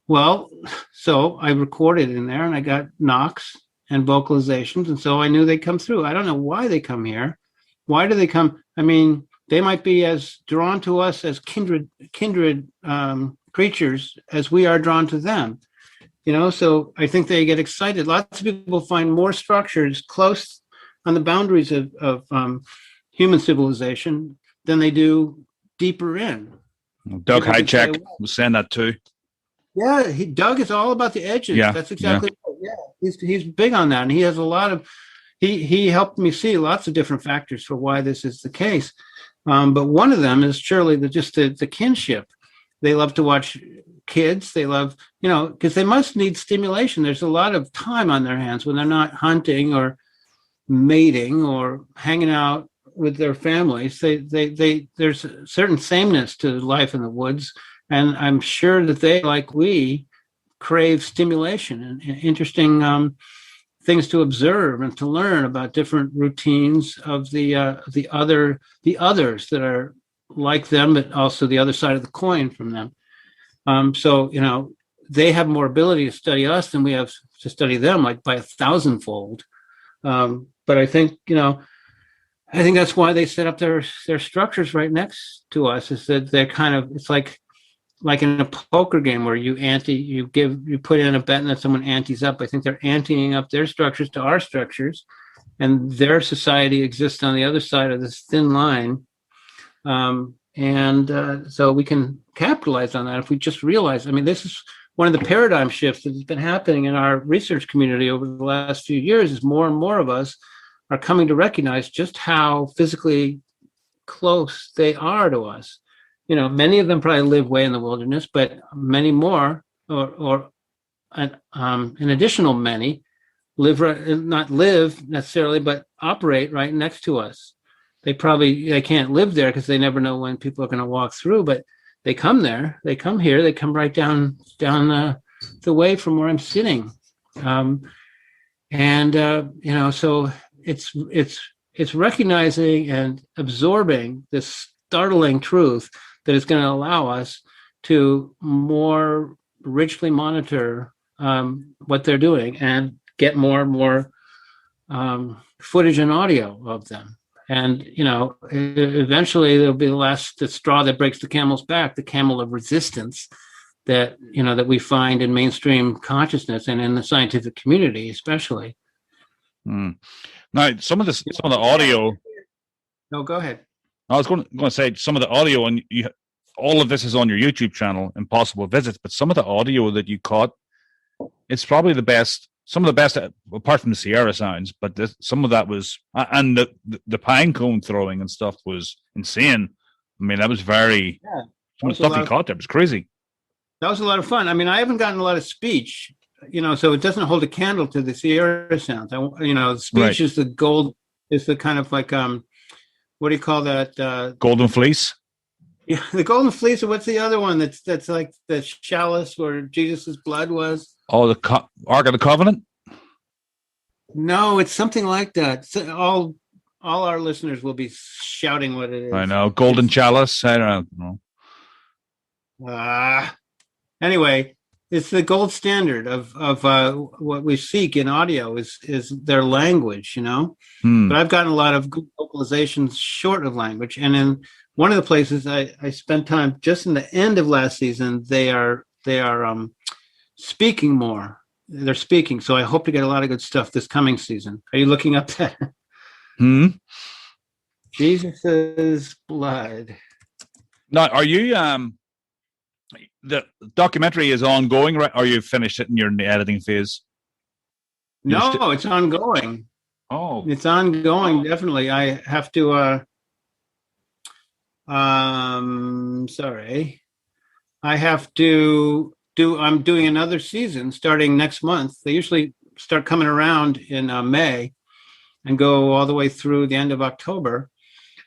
Well, so I recorded in there, and I got knocks and vocalizations, and so I knew they'd come through. I don't know why they come here. Why do they come? I mean, they might be as drawn to us as kindred creatures as we are drawn to them. So I think they get excited. Lots of people find more structures close on the boundaries of human civilization than they do deeper in. Doug Highcheck was saying that too. Yeah, Doug is all about the edges. Yeah, that's exactly right. Yeah, he's big on that, and he has a lot of. He helped me see lots of different factors for why this is the case. But one of them is surely the kinship. They love to watch kids. They love, because they must need stimulation. There's a lot of time on their hands when they're not hunting or mating or hanging out with their families. There's a certain sameness to life in the woods. And I'm sure that they, like we, crave stimulation and interesting things to observe and to learn about different routines of the others that are like them, but also the other side of the coin from them. So they have more ability to study us than we have to study them, like by 1,000-fold. But I think that's why they set up their structures right next to us. Is that they're kind of, it's like in a poker game where you put in a bet and then someone antes up. I think they're anteing up their structures to our structures, and their society exists on the other side of this thin line. So we can capitalize on that if we just realize. I mean, this is one of the paradigm shifts that has been happening in our research community over the last few years. Is more and more of us are coming to recognize just how physically close they are to us. Many of them probably live way in the wilderness, but many more, or an additional many not live necessarily, but operate right next to us. They can't live there because they never know when people are going to walk through, but they come there, they come here, they come right down the way from where I'm sitting. So it's recognizing and absorbing this startling truth that is going to allow us to more richly monitor what they're doing and get more and more footage and audio of them. And, eventually there'll be the straw that breaks the camel's back, the camel of resistance that we find in mainstream consciousness and in the scientific community, especially. Now, some of the audio. No, go ahead. I was going to say some of the audio, and all of this is on your YouTube channel, Impossible Visits. But some of the audio that you caught, it's probably the best. Some of the best, apart from the Sierra sounds, but some of that was, and the pine cone throwing and stuff was insane. I mean, that was very. Yeah, some of the stuff you caught there was crazy. That was a lot of fun. I mean, I haven't gotten a lot of speech, so it doesn't hold a candle to the Sierra sounds. Speech right. Is the gold, is the kind of like, what do you call that? Golden Fleece? Yeah, the Golden Fleece, or what's the other one that's like the chalice where Jesus' blood was? Oh, the Ark of the Covenant? No, it's something like that. So all our listeners will be shouting what it is. I know. Golden Chalice? I don't know. Anyway, it's the gold standard of what we seek in audio is their language, But I've gotten a lot of good vocalizations short of language. And in one of the places I spent time just in the end of last season, they are speaking more. They're speaking. So I hope to get a lot of good stuff this coming season. Are you looking up that? Jesus' blood. Now, are you the documentary is ongoing, right? Or you finished it and you're in the editing phase? No, it's ongoing. Oh, it's ongoing. Definitely. I have to, I have to I'm doing another season starting next month. They usually start coming around in May and go all the way through the end of October.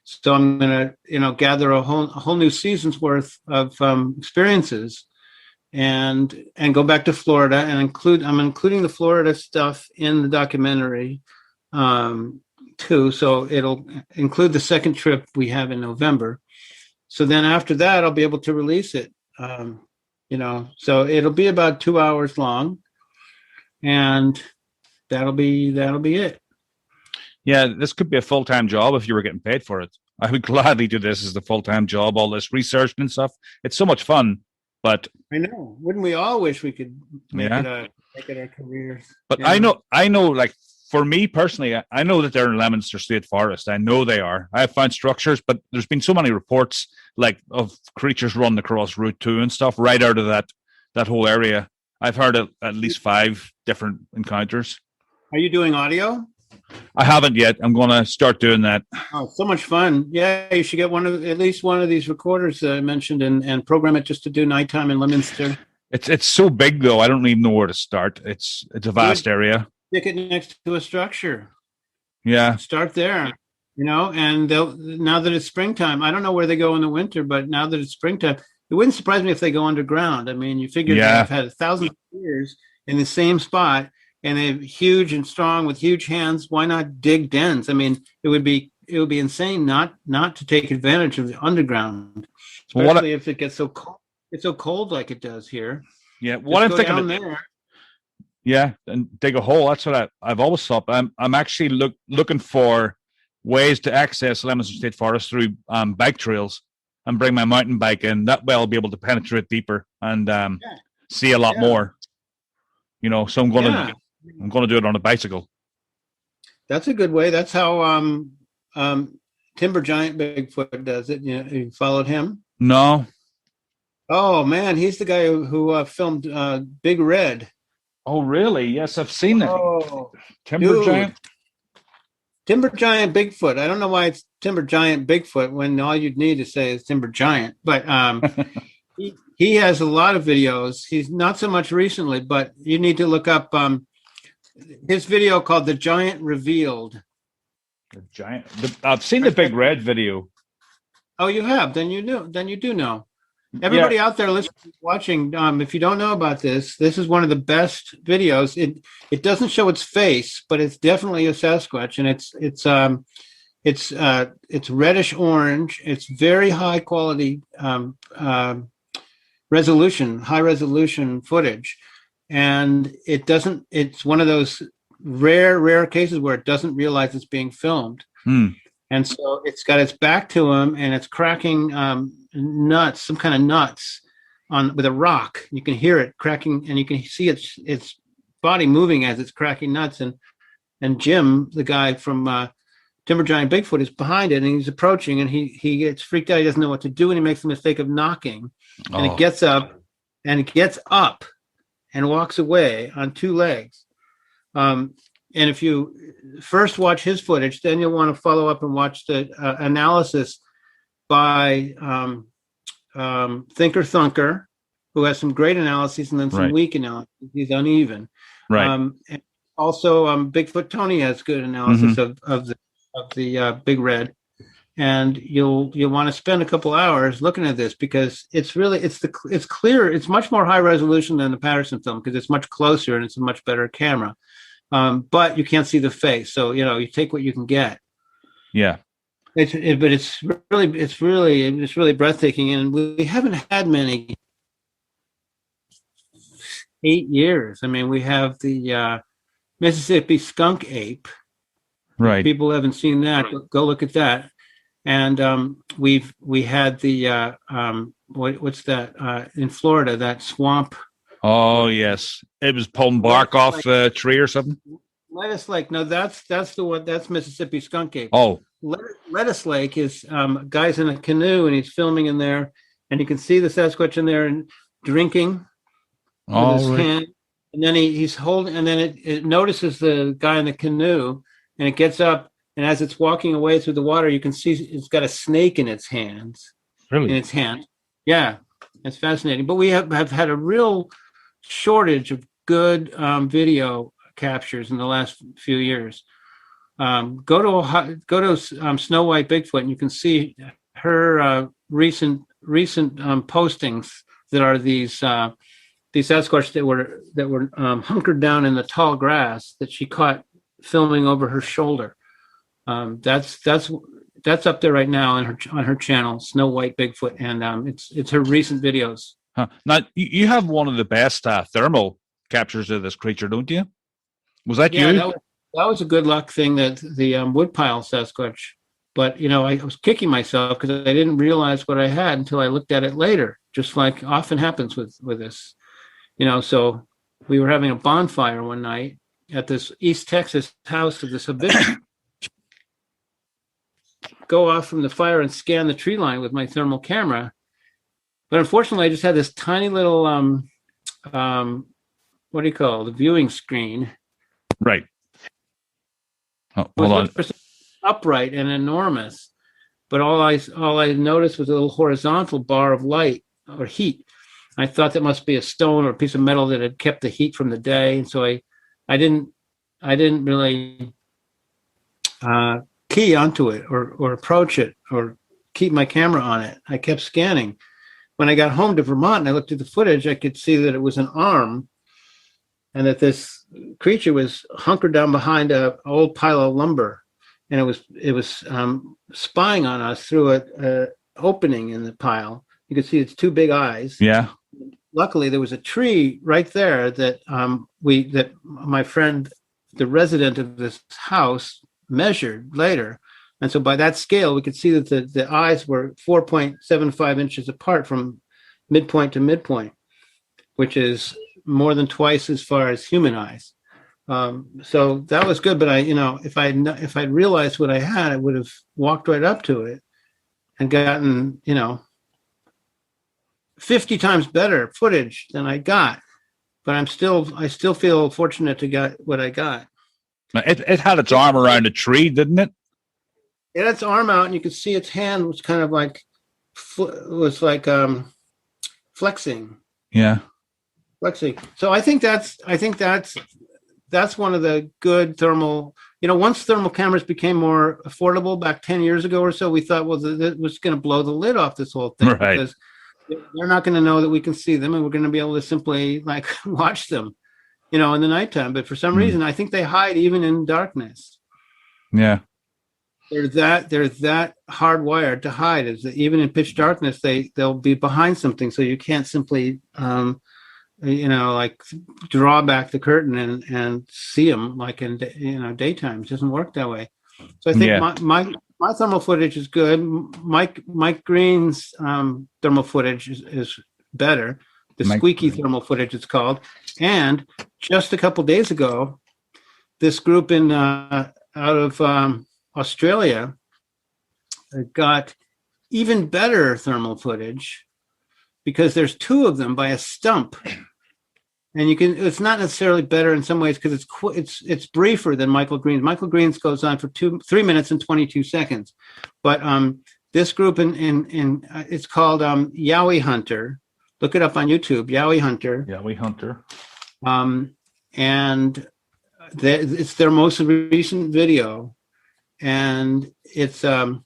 So I'm going to, gather a whole new season's worth of experiences and go back to Florida and I'm including the Florida stuff in the documentary too. So it'll include the second trip we have in November. So then after that, I'll be able to release it, so it'll be about 2 hours long and that'll be it. Yeah, this could be a full-time job if you were getting paid for it. I would gladly do this as the full-time job, all this research and stuff. It's so much fun, but... I know. Wouldn't we all wish we could make it our careers? But I know, like, for me personally, I know that they're in Leominster State Forest. I know they are. I have found structures, but there's been so many reports, like, of creatures running across Route 2 and stuff right out of that whole area. I've heard of at least 5 different encounters. Are you doing audio? I haven't yet. I'm going to start doing that. Oh, so much fun. Yeah, you should get at least one of these recorders that I mentioned and program it just to do nighttime in Leominster. It's so big, though. I don't even know where to start. It's a vast area. Stick it next to a structure. Yeah. Start there, and now that it's springtime, I don't know where they go in the winter, but now that it's springtime, it wouldn't surprise me if they go underground. I mean, you figure they've had 1,000 years in the same spot. And they're huge and strong with huge hands. Why not dig dens? I mean, it would be insane not to take advantage of the underground, especially if it gets so cold. It's so cold like it does here. Yeah, what I'm thinking of there. Yeah, and dig a hole. That's what I've always thought. I'm actually looking for ways to access Leominster State Forest through bike trails and bring my mountain bike in. That way, I'll be able to penetrate deeper and see a lot more. So I'm going to do it on a bicycle. That's a good way. That's how Timber Giant Bigfoot does it. You followed him? No. Oh man, he's the guy who filmed Big Red. Oh really? Yes, I've seen that. Oh, Timber Giant Bigfoot. I don't know why it's Timber Giant Bigfoot when all you'd need to say is Timber Giant, but He has a lot of videos. He's not so much recently, but you need to look up his video called "The Giant Revealed." The giant. I've seen the Big Red video. Oh, you have? Then you know. Then you do know. Everybody out there listening, watching, if you don't know about this is one of the best videos. It doesn't show its face, but it's definitely a Sasquatch, and it's reddish orange. It's very high quality resolution, high resolution footage, and it doesn't. It's one of those rare cases where it doesn't realize it's being filmed. And so it's got its back to him, and it's cracking nuts, some kind of nuts, with a rock. You can hear it cracking, and you can see its body moving as it's cracking nuts. And Jim, the guy from Timber Giant Bigfoot, is behind it, and he's approaching, and he gets freaked out. He doesn't know what to do, and he makes the mistake of knocking. And it gets up and walks away on two legs. And if you first watch his footage, then you'll want to follow up and watch the analysis by Thinker Thunker, who has some great analyses and then some weak analysis. He's uneven. Right. And also, Bigfoot Tony has good analysis of the Big Red. And you'll want to spend a couple hours looking at this, because it's clear. It's much more high resolution than the Patterson film, because it's much closer and it's a much better camera. But you can't see the face, so you take what you can get. Yeah, but it's really breathtaking, and we haven't had many. 8 years. I mean, we have the Mississippi skunk ape. Right. People haven't seen that. Go look at that. And we had the what's that in Florida, that swamp. Oh yes, it was pulling bark off a tree or something. Lettuce Lake. No, that's the one. That's Mississippi skunk ape. Oh, Lettuce Lake is guys in a canoe, and he's filming in there, and you can see the Sasquatch in there and drinking with his hand. And then he's holding, and then it notices the guy in the canoe, and it gets up, and as it's walking away through the water, you can see it's got a snake in its hands. Really? In its hand. Yeah, it's fascinating. But we have had a real shortage of good video captures in the last few years. Go to Snow White Bigfoot, and you can see her recent postings that are these Sasquatch that were hunkered down in the tall grass that she caught filming over her shoulder. That's up there right now on her channel, Snow White Bigfoot, and it's her recent videos. Huh. Now you have one of the best thermal captures of this creature, don't you? Was that you? That was a good luck thing, that the woodpile Sasquatch. But I was kicking myself because I didn't realize what I had until I looked at it later, just like often happens with this. So we were having a bonfire one night at this East Texas house of this habitual. Go off from the fire and scan the tree line with my thermal camera. But unfortunately, I just had this tiny little, what do you call it? The viewing screen. Right. Oh, hold on. Upright and enormous. But all I noticed was a little horizontal bar of light or heat. I thought that must be a stone or a piece of metal that had kept the heat from the day. And so I didn't really key onto it or approach it or keep my camera on it. I kept scanning. When I got home to Vermont and I looked at the footage, I could see that it was an arm, and that this creature was hunkered down behind an old pile of lumber, and it was spying on us through a opening in the pile. You could see its two big eyes. Yeah. Luckily, there was a tree right there that that my friend, the resident of this house, measured later. And so by that scale, we could see that the eyes were 4.75 inches apart from midpoint to midpoint, which is more than twice as far as human eyes. So that was good. But if I'd realized what I had, I would have walked right up to it and gotten, 50 times better footage than I got. But I still feel fortunate to get what I got. It had its arm around a tree, didn't it? It had its arm out, and you could see its hand was kind of like flexing. Yeah. Flexing. So I think that's one of the good thermal. Once thermal cameras became more affordable back 10 years ago or so, we thought, well, that was going to blow the lid off this whole thing, Right. because they're not going to know that we can see them, and we're going to be able to simply like watch them, in the nighttime. But for some reason, I think they hide even in darkness. Yeah. They're that hardwired to hide, is that even in pitch darkness, they'll be behind something, so you can't simply like draw back the curtain and see them like in daytime. It doesn't work that way. So I think my thermal footage is good. Mike Green's thermal footage is better. The squeaky thermal footage, it's called. And just a couple days ago, this group out of Australia got even better thermal footage, because there's two of them by a stump. And it's not necessarily better in some ways, because it's briefer than Michael Green's. Michael Green's goes on for 3 minutes and 22 seconds. But this group it's called Yowie Hunter. Look it up on YouTube, Yowie Hunter. Yowie Hunter. And it's their most recent video. And it's like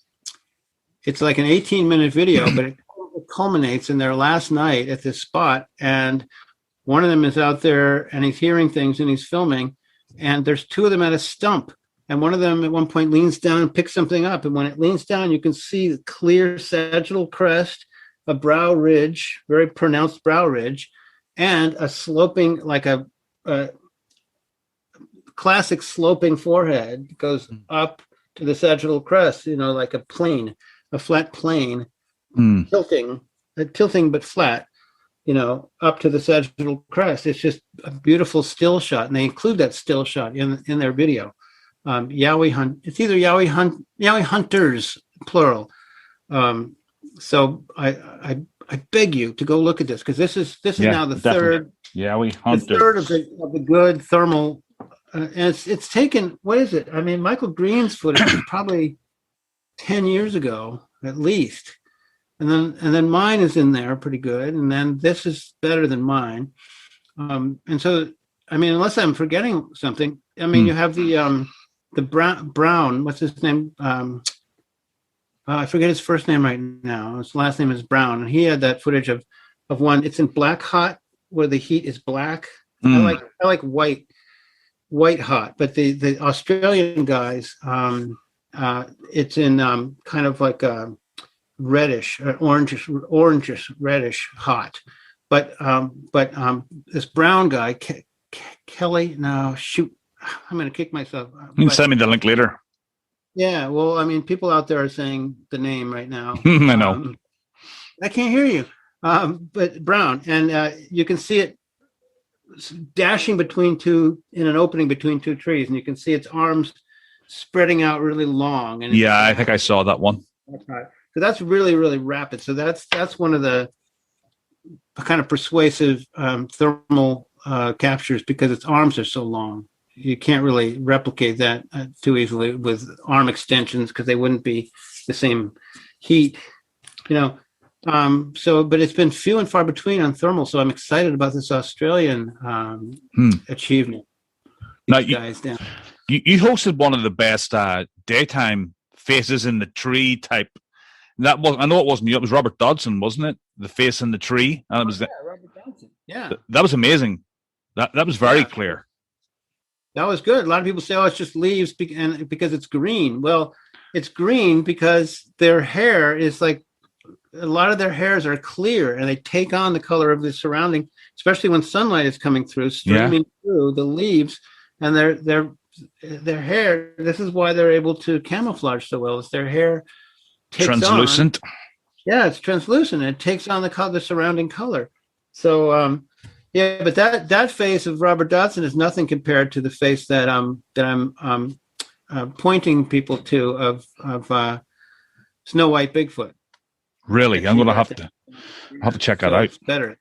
an 18-minute video, but it culminates in their last night at this spot. And one of them is out there and he's hearing things and he's filming, and there's two of them at a stump. And one of them at one point leans down and picks something up. And when it leans down, you can see the clear sagittal crest, a brow ridge, very pronounced brow ridge, and a sloping, like a classic sloping forehead goes up to the sagittal crest, like a plane, a flat plane, tilting but flat, up to the sagittal crest. It's just a beautiful still shot, and they include that still shot in their video. It's either Yowie Hunters, plural. So I beg you to go look at this, because this is now the third Yowie Hunter. The third of the good thermal. And it's taken, what is it? I mean, Michael Green's footage is probably 10 years ago at least. And then mine is in there pretty good. And then this is better than mine. And so, I mean, unless I'm forgetting something, I mean, you have the Brown, what's his name? I forget his first name right now. His last name is Brown. And he had that footage of one, it's in black hot, where the heat is black. I like white hot, but the Australian guys, it's in kind of like a reddish, orangish reddish hot. But this Brown guy, Kelly, no, shoot, I'm going to kick myself. You can send me the link later. Yeah, well, I mean, people out there are saying the name right now. I know. I can't hear you. But Brown, and you can see it dashing in an opening between two trees, and you can see its arms spreading out really long. And yeah, I think I saw that one. That's right. So that's really, really rapid. So that's one of the kind of persuasive thermal captures, because its arms are so long. You can't really replicate that too easily with arm extensions, because they wouldn't be the same heat, but it's been few and far between on thermal. So I'm excited about this Australian achievement. Now, you hosted one of the best daytime faces in the tree type. I know it wasn't you. It was Robert Dodson, wasn't it? The face in the tree. And it was Robert Dodson. Yeah, that was amazing. That was very clear. That was good. A lot of people say, "Oh, it's just leaves because it's green." Well, it's green because their hair is like, a lot of their hairs are clear, and they take on the color of the surrounding, especially when sunlight is coming through, streaming through the leaves, and their hair. This is why they're able to camouflage so well. Is their hair takes translucent? It's translucent. It takes on the surrounding color. So. Yeah, but that face of Robert Dodson is nothing compared to the face that I'm pointing people to of Snow White Bigfoot. Really, I'm going to have to check that out. It's better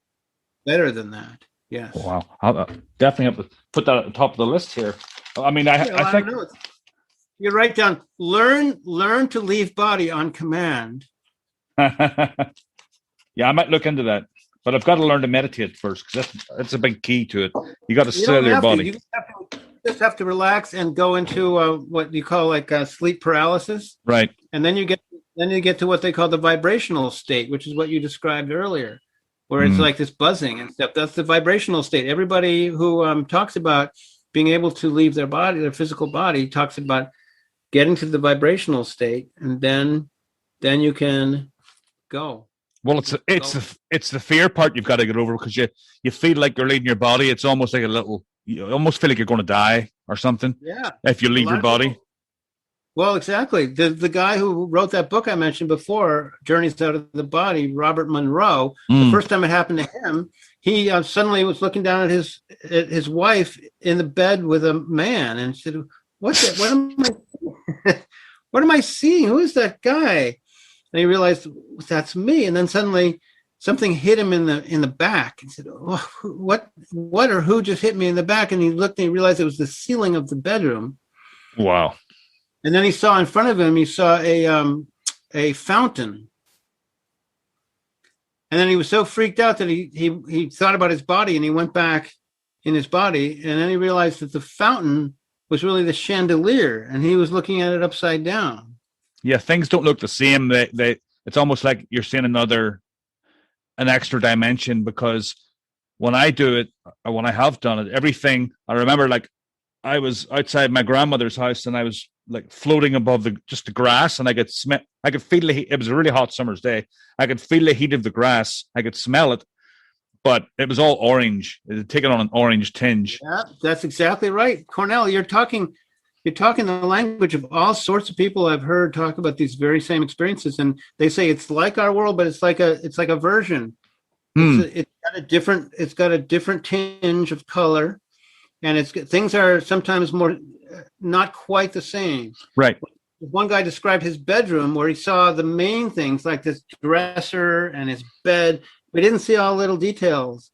than that. Yes. Wow, I'll definitely have to put that at the top of the list here. I mean, I think you write down learn to leave body on command. Yeah, I might look into that. but I've got to learn to meditate first because that's a big key to it. You got to You still don't your have to. body. You just have to relax and go into what you call like sleep paralysis, Right. and then you get to what they call the vibrational state, which is what you described earlier, where it's like this buzzing and stuff. That's the vibrational state. Everybody who talks about being able to leave their body, their physical body, talks about getting to the vibrational state, and then you can go. Well, it's the fear part you've got to get over because you feel like you're leaving your body. It's almost like you almost feel like you're going to die or something. Yeah. If you leave your body. Well, exactly. The guy who wrote that book I mentioned before, Journeys Out of the Body, Robert Monroe, the first time it happened to him, he suddenly was looking down at his wife in the bed with a man and said, what am I seeing? Who is that guy? And he realized that's me. And then suddenly something hit him in the back and said, oh, what or who just hit me in the back? And he looked and he realized it was the ceiling of the bedroom. Wow. And then he saw in front of him, he saw a fountain. And then he was so freaked out that he thought about his body and he went back in his body. And then he realized that the fountain was really the chandelier and he was looking at it upside down. Yeah, things don't look the same. It's almost like you're seeing an extra dimension because when I do it, or when I have done it, everything, I remember like I was outside my grandmother's house and I was like floating above the grass and I could feel the heat. It was a really hot summer's day. I could feel the heat of the grass. I could smell it, but it was all orange. It had taken on an orange tinge. Yeah, that's exactly right. Cornell, you're talking the language of all sorts of people I've heard talk about these very same experiences. And they say it's like our world, but it's like a version. It's got a different tinge of color. And things are sometimes more not quite the same. Right. One guy described his bedroom where he saw the main things like this dresser and his bed. We didn't see all little details.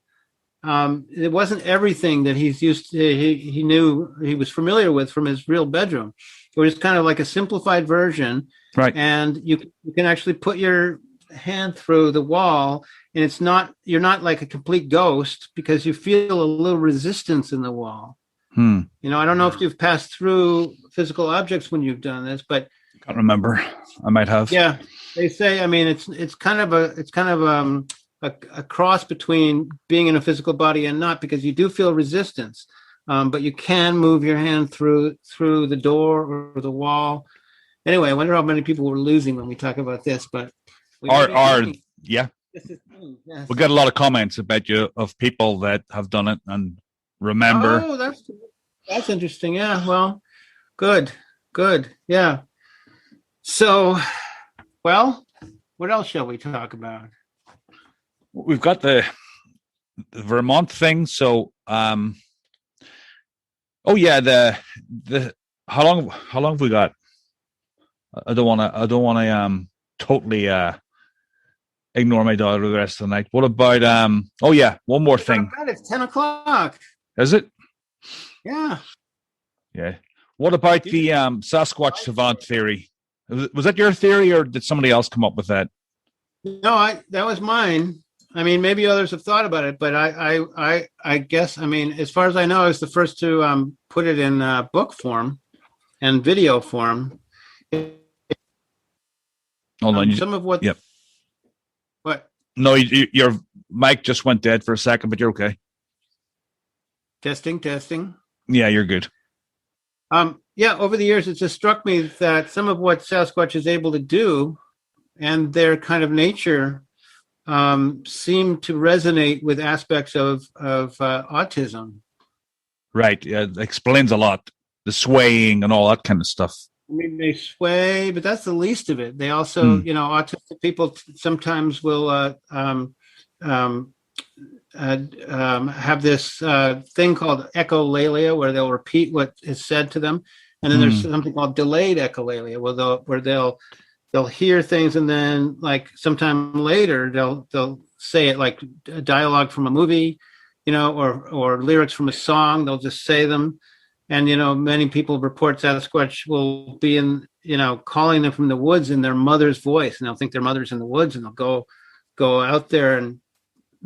It wasn't everything that he's used to. He knew he was familiar with from his real bedroom. It was kind of like a simplified version. Right. And you can actually put your hand through the wall, and you're not like a complete ghost because you feel a little resistance in the wall. You know, I don't know if you've passed through physical objects when you've done this, but I can't remember. I might have. Yeah, they say. I mean, it's kind of a cross between being in a physical body and not, because you do feel resistance, but you can move your hand through the door or the wall. Anyway, I wonder how many people we're losing when we talk about this, but yeah. We got a lot of comments about you of people that have done it and remember. Oh, that's interesting. Yeah. Well, good. Yeah. So, well, what else shall we talk about? We've got the Vermont thing. So, the how long have we got? I don't want to totally ignore my daughter the rest of the night. What about one more thing. It's 10 o'clock. Is it? Yeah. What about the Sasquatch savant theory? Was that your theory, or did somebody else come up with that? No, that was mine. I mean, maybe others have thought about it, but I guess, I mean, as far as I know, I was the first to put it in book form and video form. Hold on. Some of what? Yep. What? No, your mic just went dead for a second, but you're okay. Testing. Yeah, you're good. Over the years, it just struck me that some of what Sasquatch is able to do and their kind of nature seem to resonate with aspects of autism. Right. Yeah, it explains a lot. The swaying and all that kind of stuff. I mean, they sway, but that's the least of it. They also, autistic people sometimes will have this thing called echolalia, where they'll repeat what is said to them, and then there's something called delayed echolalia, where they'll hear things, and then like sometime later they'll say it, like a dialogue from a movie, or lyrics from a song. They'll just say them. And, many people report Sasquatch will be calling them from the woods in their mother's voice, and they'll think their mother's in the woods, and they'll go out there and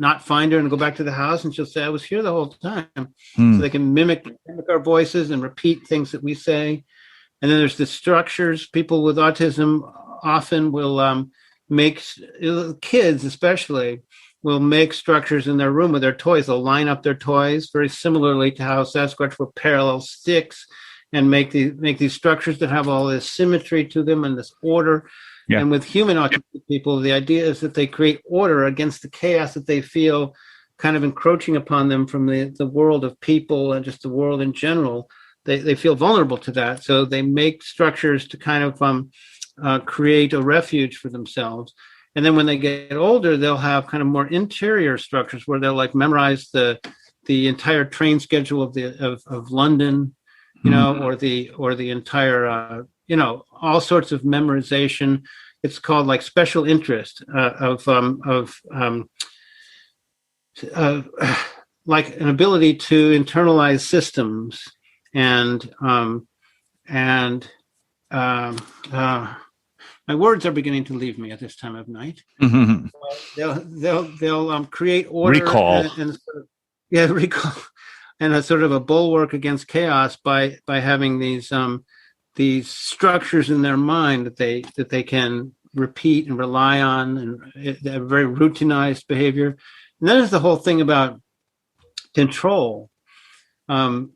not find her and go back to the house, and she'll say, I was here the whole time. Hmm. So they can mimic our voices and repeat things that we say. And then there's the structures. People with autism often will make, kids especially, will make structures in their room with their toys. They'll line up their toys very similarly to how Sasquatch will parallel sticks and make these structures that have all this symmetry to them and this order. Yeah. And with human autistic people, the idea is that they create order against the chaos that they feel kind of encroaching upon them from the world of people and just the world in general. They feel vulnerable to that. So they make structures to kind of create a refuge for themselves. And then when they get older, they'll have kind of more interior structures where they'll like memorize the entire train schedule of London, or the entire, all sorts of memorization. It's called like special interest like an ability to internalize systems and my words are beginning to leave me at this time of night. Mm-hmm. They'll create order recall. Recall, and a sort of a bulwark against chaos by having these structures in their mind that they can repeat and rely on, and a very routinized behavior. And then there's the whole thing about control. The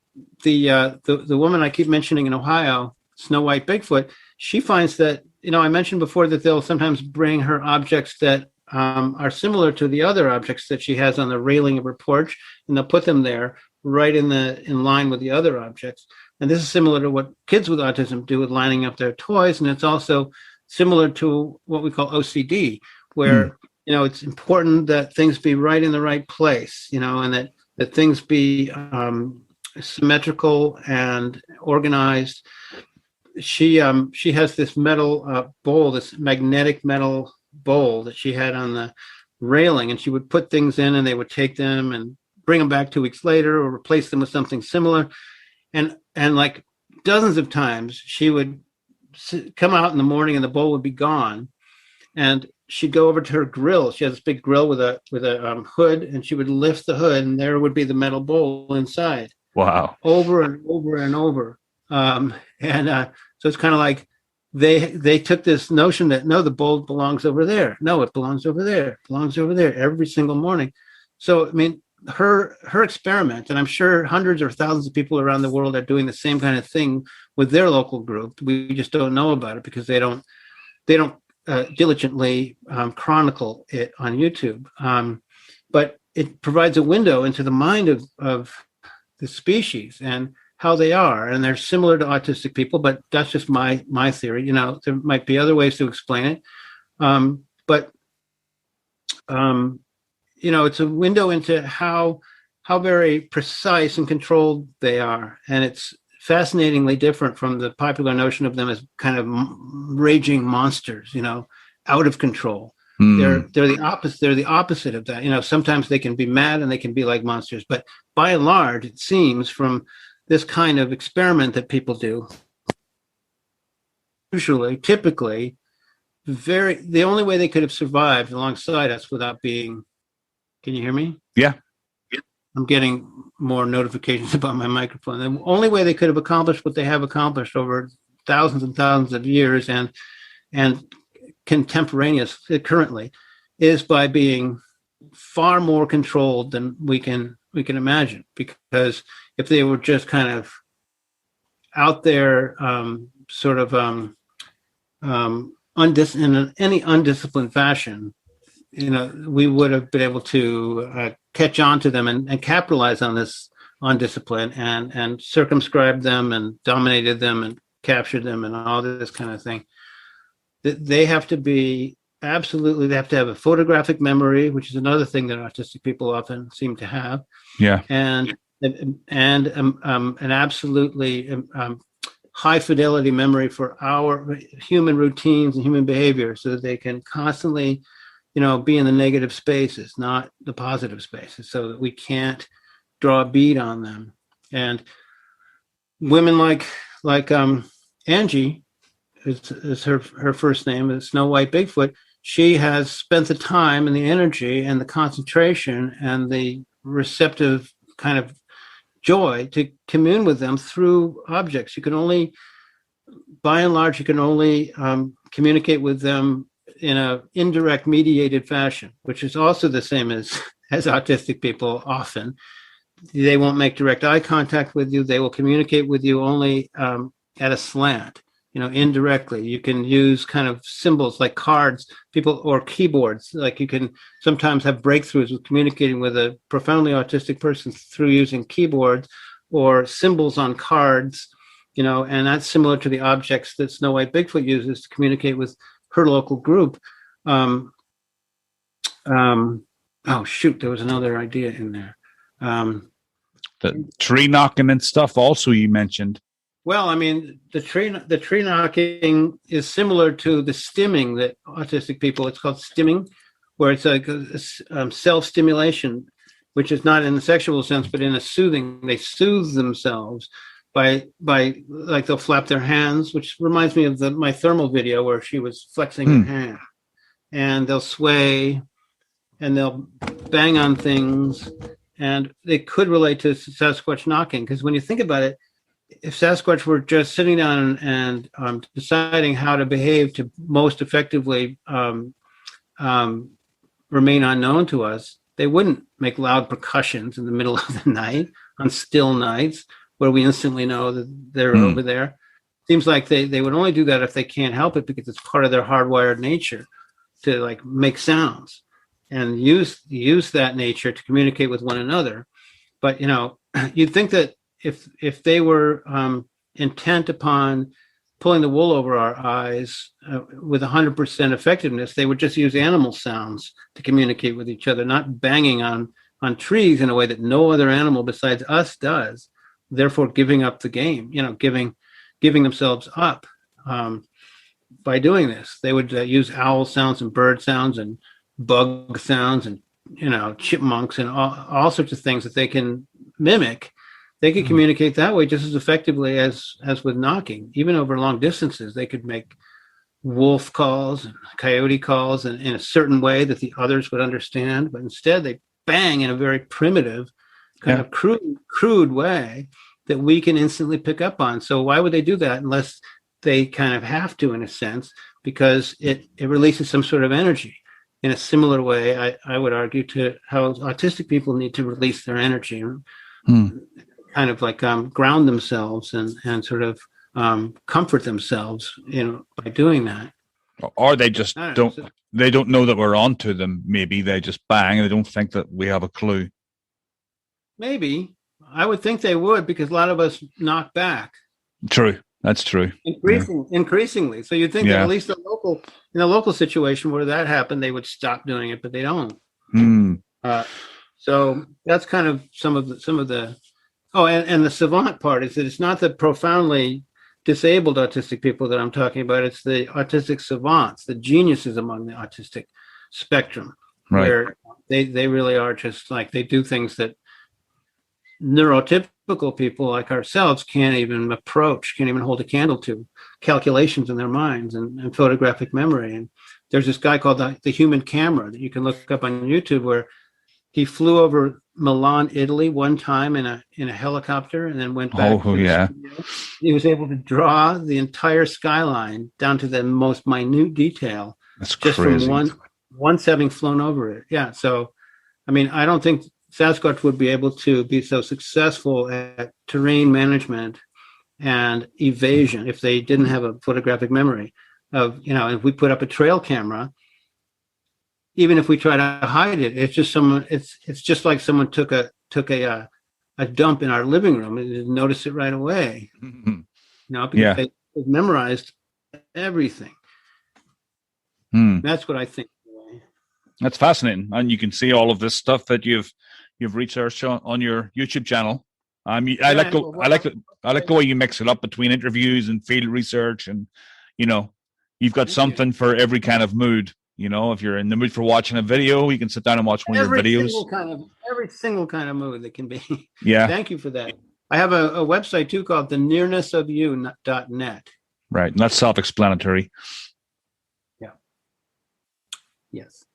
woman I keep mentioning in Ohio, Snow White Bigfoot, she finds that, I mentioned before that they'll sometimes bring her objects that are similar to the other objects that she has on the railing of her porch, and they'll put them there right in line with the other objects. And this is similar to what kids with autism do with lining up their toys. And it's also similar to what we call OCD, where, it's important that things be right in the right place, and that things be symmetrical and organized. She has this metal bowl, this magnetic metal bowl that she had on the railing, and she would put things in and they would take them and bring them back 2 weeks later or replace them with something similar. And like dozens of times she would come out in the morning and the bowl would be gone, and she'd go over to her grill. She has this big grill with a hood, and she would lift the hood and there would be the metal bowl inside. Wow. Over and over and over. So it's kind of like they took this notion that, no, the bowl belongs over there. No, it belongs over there. It belongs over there every single morning. So, I mean, her experiment, and I'm sure hundreds or thousands of people around the world are doing the same kind of thing with their local group. We just don't know about it because they don't diligently chronicle it on YouTube. But it provides a window into the mind of the species and how they are, and they're similar to autistic people, but that's just my theory. There might be other ways to explain it, but it's a window into how very precise and controlled they are, and it's fascinatingly different from the popular notion of them as kind of raging monsters, out of control. They're the opposite. They're the opposite of that. Sometimes they can be mad and they can be like monsters, but by and large, it seems from this kind of experiment that people do, typically, the only way they could have survived alongside us without being. Can you hear me? Yeah. I'm getting more notifications about my microphone. The only way they could have accomplished what they have accomplished over thousands and thousands of years and contemporaneous currently is by being far more controlled than we can imagine. Because if they were just kind of out there, in any undisciplined fashion, we would have been able to catch on to them and capitalize on this undiscipline and circumscribe them and dominated them and captured them and all this kind of thing. They have to be they have to have a photographic memory, which is another thing that autistic people often seem to have. Yeah. And an absolutely high fidelity memory for our human routines and human behavior, so that they can constantly, be in the negative spaces, not the positive spaces, so that we can't draw a bead on them. And women like Angie, is her first name, is Snow White Bigfoot. she has spent the time and the energy and the concentration and the receptive kind of joy to commune with them through objects. You can only, by and large, you can only communicate with them in a indirect mediated fashion, which is also the same as autistic people often. They won't make direct eye contact with you. They will communicate with you only at a slant, indirectly. You can use kind of symbols like cards, or keyboards. Like you can sometimes have breakthroughs with communicating with a profoundly autistic person through using keyboards or symbols on cards, and that's similar to the objects that Snow White Bigfoot uses to communicate with her local group. Oh shoot, there was another idea in there. The tree knocking and stuff also you mentioned. Well, I mean, the tree knocking is similar to the stimming that autistic people, it's called stimming, where it's like self-stimulation, which is not in the sexual sense, but in a soothing. They soothe themselves by like they'll flap their hands, which reminds me of my thermal video where she was flexing her hand, and they'll sway and they'll bang on things, and they could relate to Sasquatch knocking, because when you think about it, if Sasquatch were just sitting down and deciding how to behave to most effectively remain unknown to us, they wouldn't make loud percussions in the middle of the night on still nights where we instantly know that they're over there. Seems like they would only do that if they can't help it, because it's part of their hardwired nature to like make sounds and use that nature to communicate with one another. But you'd think that if they were intent upon pulling the wool over our eyes with 100% effectiveness, they would just use animal sounds to communicate with each other, not banging on trees in a way that no other animal besides us does, therefore giving up the game, giving themselves up by doing this. They would use owl sounds and bird sounds and bug sounds and chipmunks and all sorts of things that they can mimic. They could communicate that way just as effectively as with knocking. Even over long distances, they could make wolf calls and coyote calls in a certain way that the others would understand. But instead, they bang in a very primitive, kind of crude way that we can instantly pick up on. So why would they do that unless they kind of have to, in a sense, because it releases some sort of energy in a similar way, I would argue, to how autistic people need to release their energy. Kind of like ground themselves and sort of comfort themselves, by doing that. Or they just they don't know that we're onto them. Maybe they just bang and they don't think that we have a clue. Maybe. I would think they would, because a lot of us knock back. True. That's true. Increasingly. So you'd think that at least in a local situation where that happened, they would stop doing it, but they don't. So that's kind of some of the and the savant part is that it's not the profoundly disabled autistic people that I'm talking about. It's the autistic savants, the geniuses among the autistic spectrum, where they really are just like, they do things that neurotypical people like ourselves can't even approach, can't even hold a candle to. Calculations in their minds and photographic memory. And there's this guy called the Human Camera that you can look up on YouTube, where he flew over Milan, Italy one time in a helicopter and then went back. He was able to draw the entire skyline down to the most minute detail. That's just crazy. From once having flown over it. Yeah. So, I mean, I don't think Sasquatch would be able to be so successful at terrain management and evasion if they didn't have a photographic memory of, if we put up a trail camera, even if we try to hide it, it's just like someone took a dump in our living room and didn't notice it right away. Because they memorized everything. That's what I think. That's fascinating, and you can see all of this stuff that you've researched on your YouTube channel. I like the way you mix it up between interviews and field research, and you've got something for every kind of mood. If you're in the mood for watching a video, you can sit down and watch one of your videos. Every single kind of mood that can be. Yeah. Thank you for that. I have a website too called thenearnessofyou.net. Right, and that's self-explanatory. Yeah. Yes.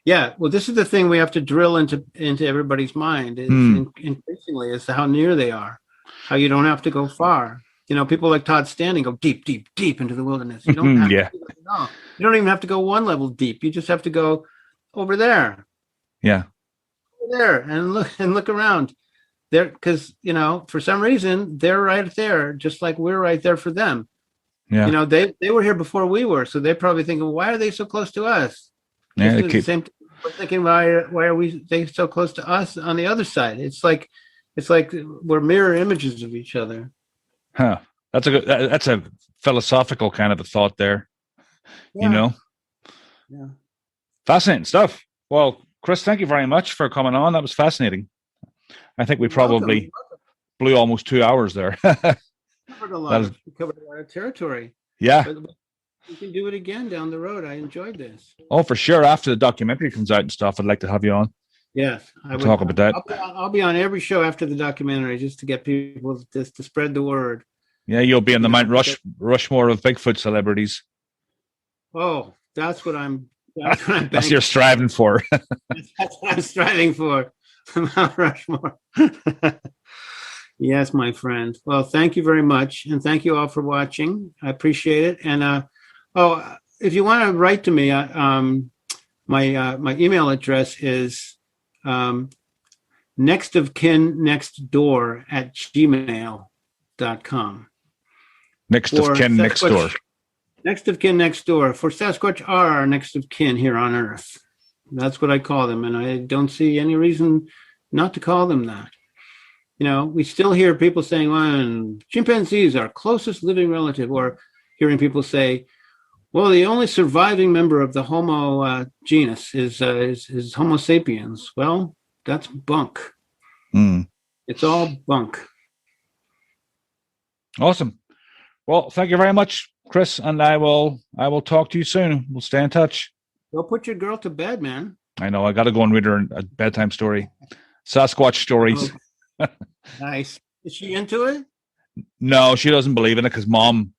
Yeah. Well, this is the thing we have to drill into everybody's mind is increasingly is how near they are, how you don't have to go far. You know, people like Todd Standing go deep, deep, deep into the wilderness. You don't have Yeah. to, no, you don't even have to go one level deep. You just have to go over there. Yeah. Over there and look around. There, because you know, for some reason, they're right there, just like we're right there for them. Yeah. You know, they were here before we were, so they're probably thinking, why are they so close to us? Yeah. The same. We're thinking, why are they so close to us on the other side? It's like we're mirror images of each other. Huh. That's a philosophical kind of a thought there. Yeah. You know? Yeah. Fascinating stuff. Well, Chris, thank you very much for coming on. That was fascinating. I think we probably blew almost 2 hours there. Covered a lot. We covered a lot of territory. Yeah. But we can do it again down the road. I enjoyed this. Oh, for sure. After the documentary comes out and stuff, I'd like to have you on. Yes, I would talk about that. I'll be on every show after the documentary just to get people just to spread the word. Yeah, you'll be in the Mount Rushmore of Bigfoot celebrities. Oh, that's what I'm That's what you're striving for. That's what I'm striving for. Mount Rushmore. Yes, my friend. Well, thank you very much, and thank you all for watching. I appreciate it. And if you want to write to me, my email address is nextofkinnextdoor@gmail.com. Next of kin next door. Next of kin next door. For Sasquatch are our next of kin here on Earth. That's what I call them, and I don't see any reason not to call them that. You know, we still hear people saying, well, chimpanzees are closest living relative, or hearing people say, well, the only surviving member of the Homo genus is Homo sapiens. Well, that's bunk. It's all bunk. Awesome. Well, thank you very much, Chris, and I will talk to you soon. We'll stay in touch. Go put your girl to bed, man. I know. I got to go and read her a bedtime story. Sasquatch stories. Oh, nice. Is she into it? No, she doesn't believe in it because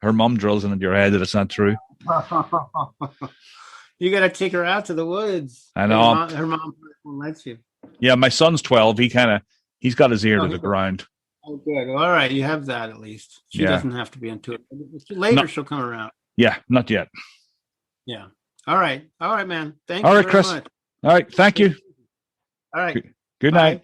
her mom drills into your head that it's not true. You got to take her out to the woods. I know. Her mom won't let you. Yeah, my son's 12. He's got his ear to the ground. Oh, good. All right, you have that at least. She doesn't have to be into it. Later, she'll come around. Yeah, not yet. Yeah. All right, man. Thank you. All right, Chris. Much. All right, thank you. All right. Good night.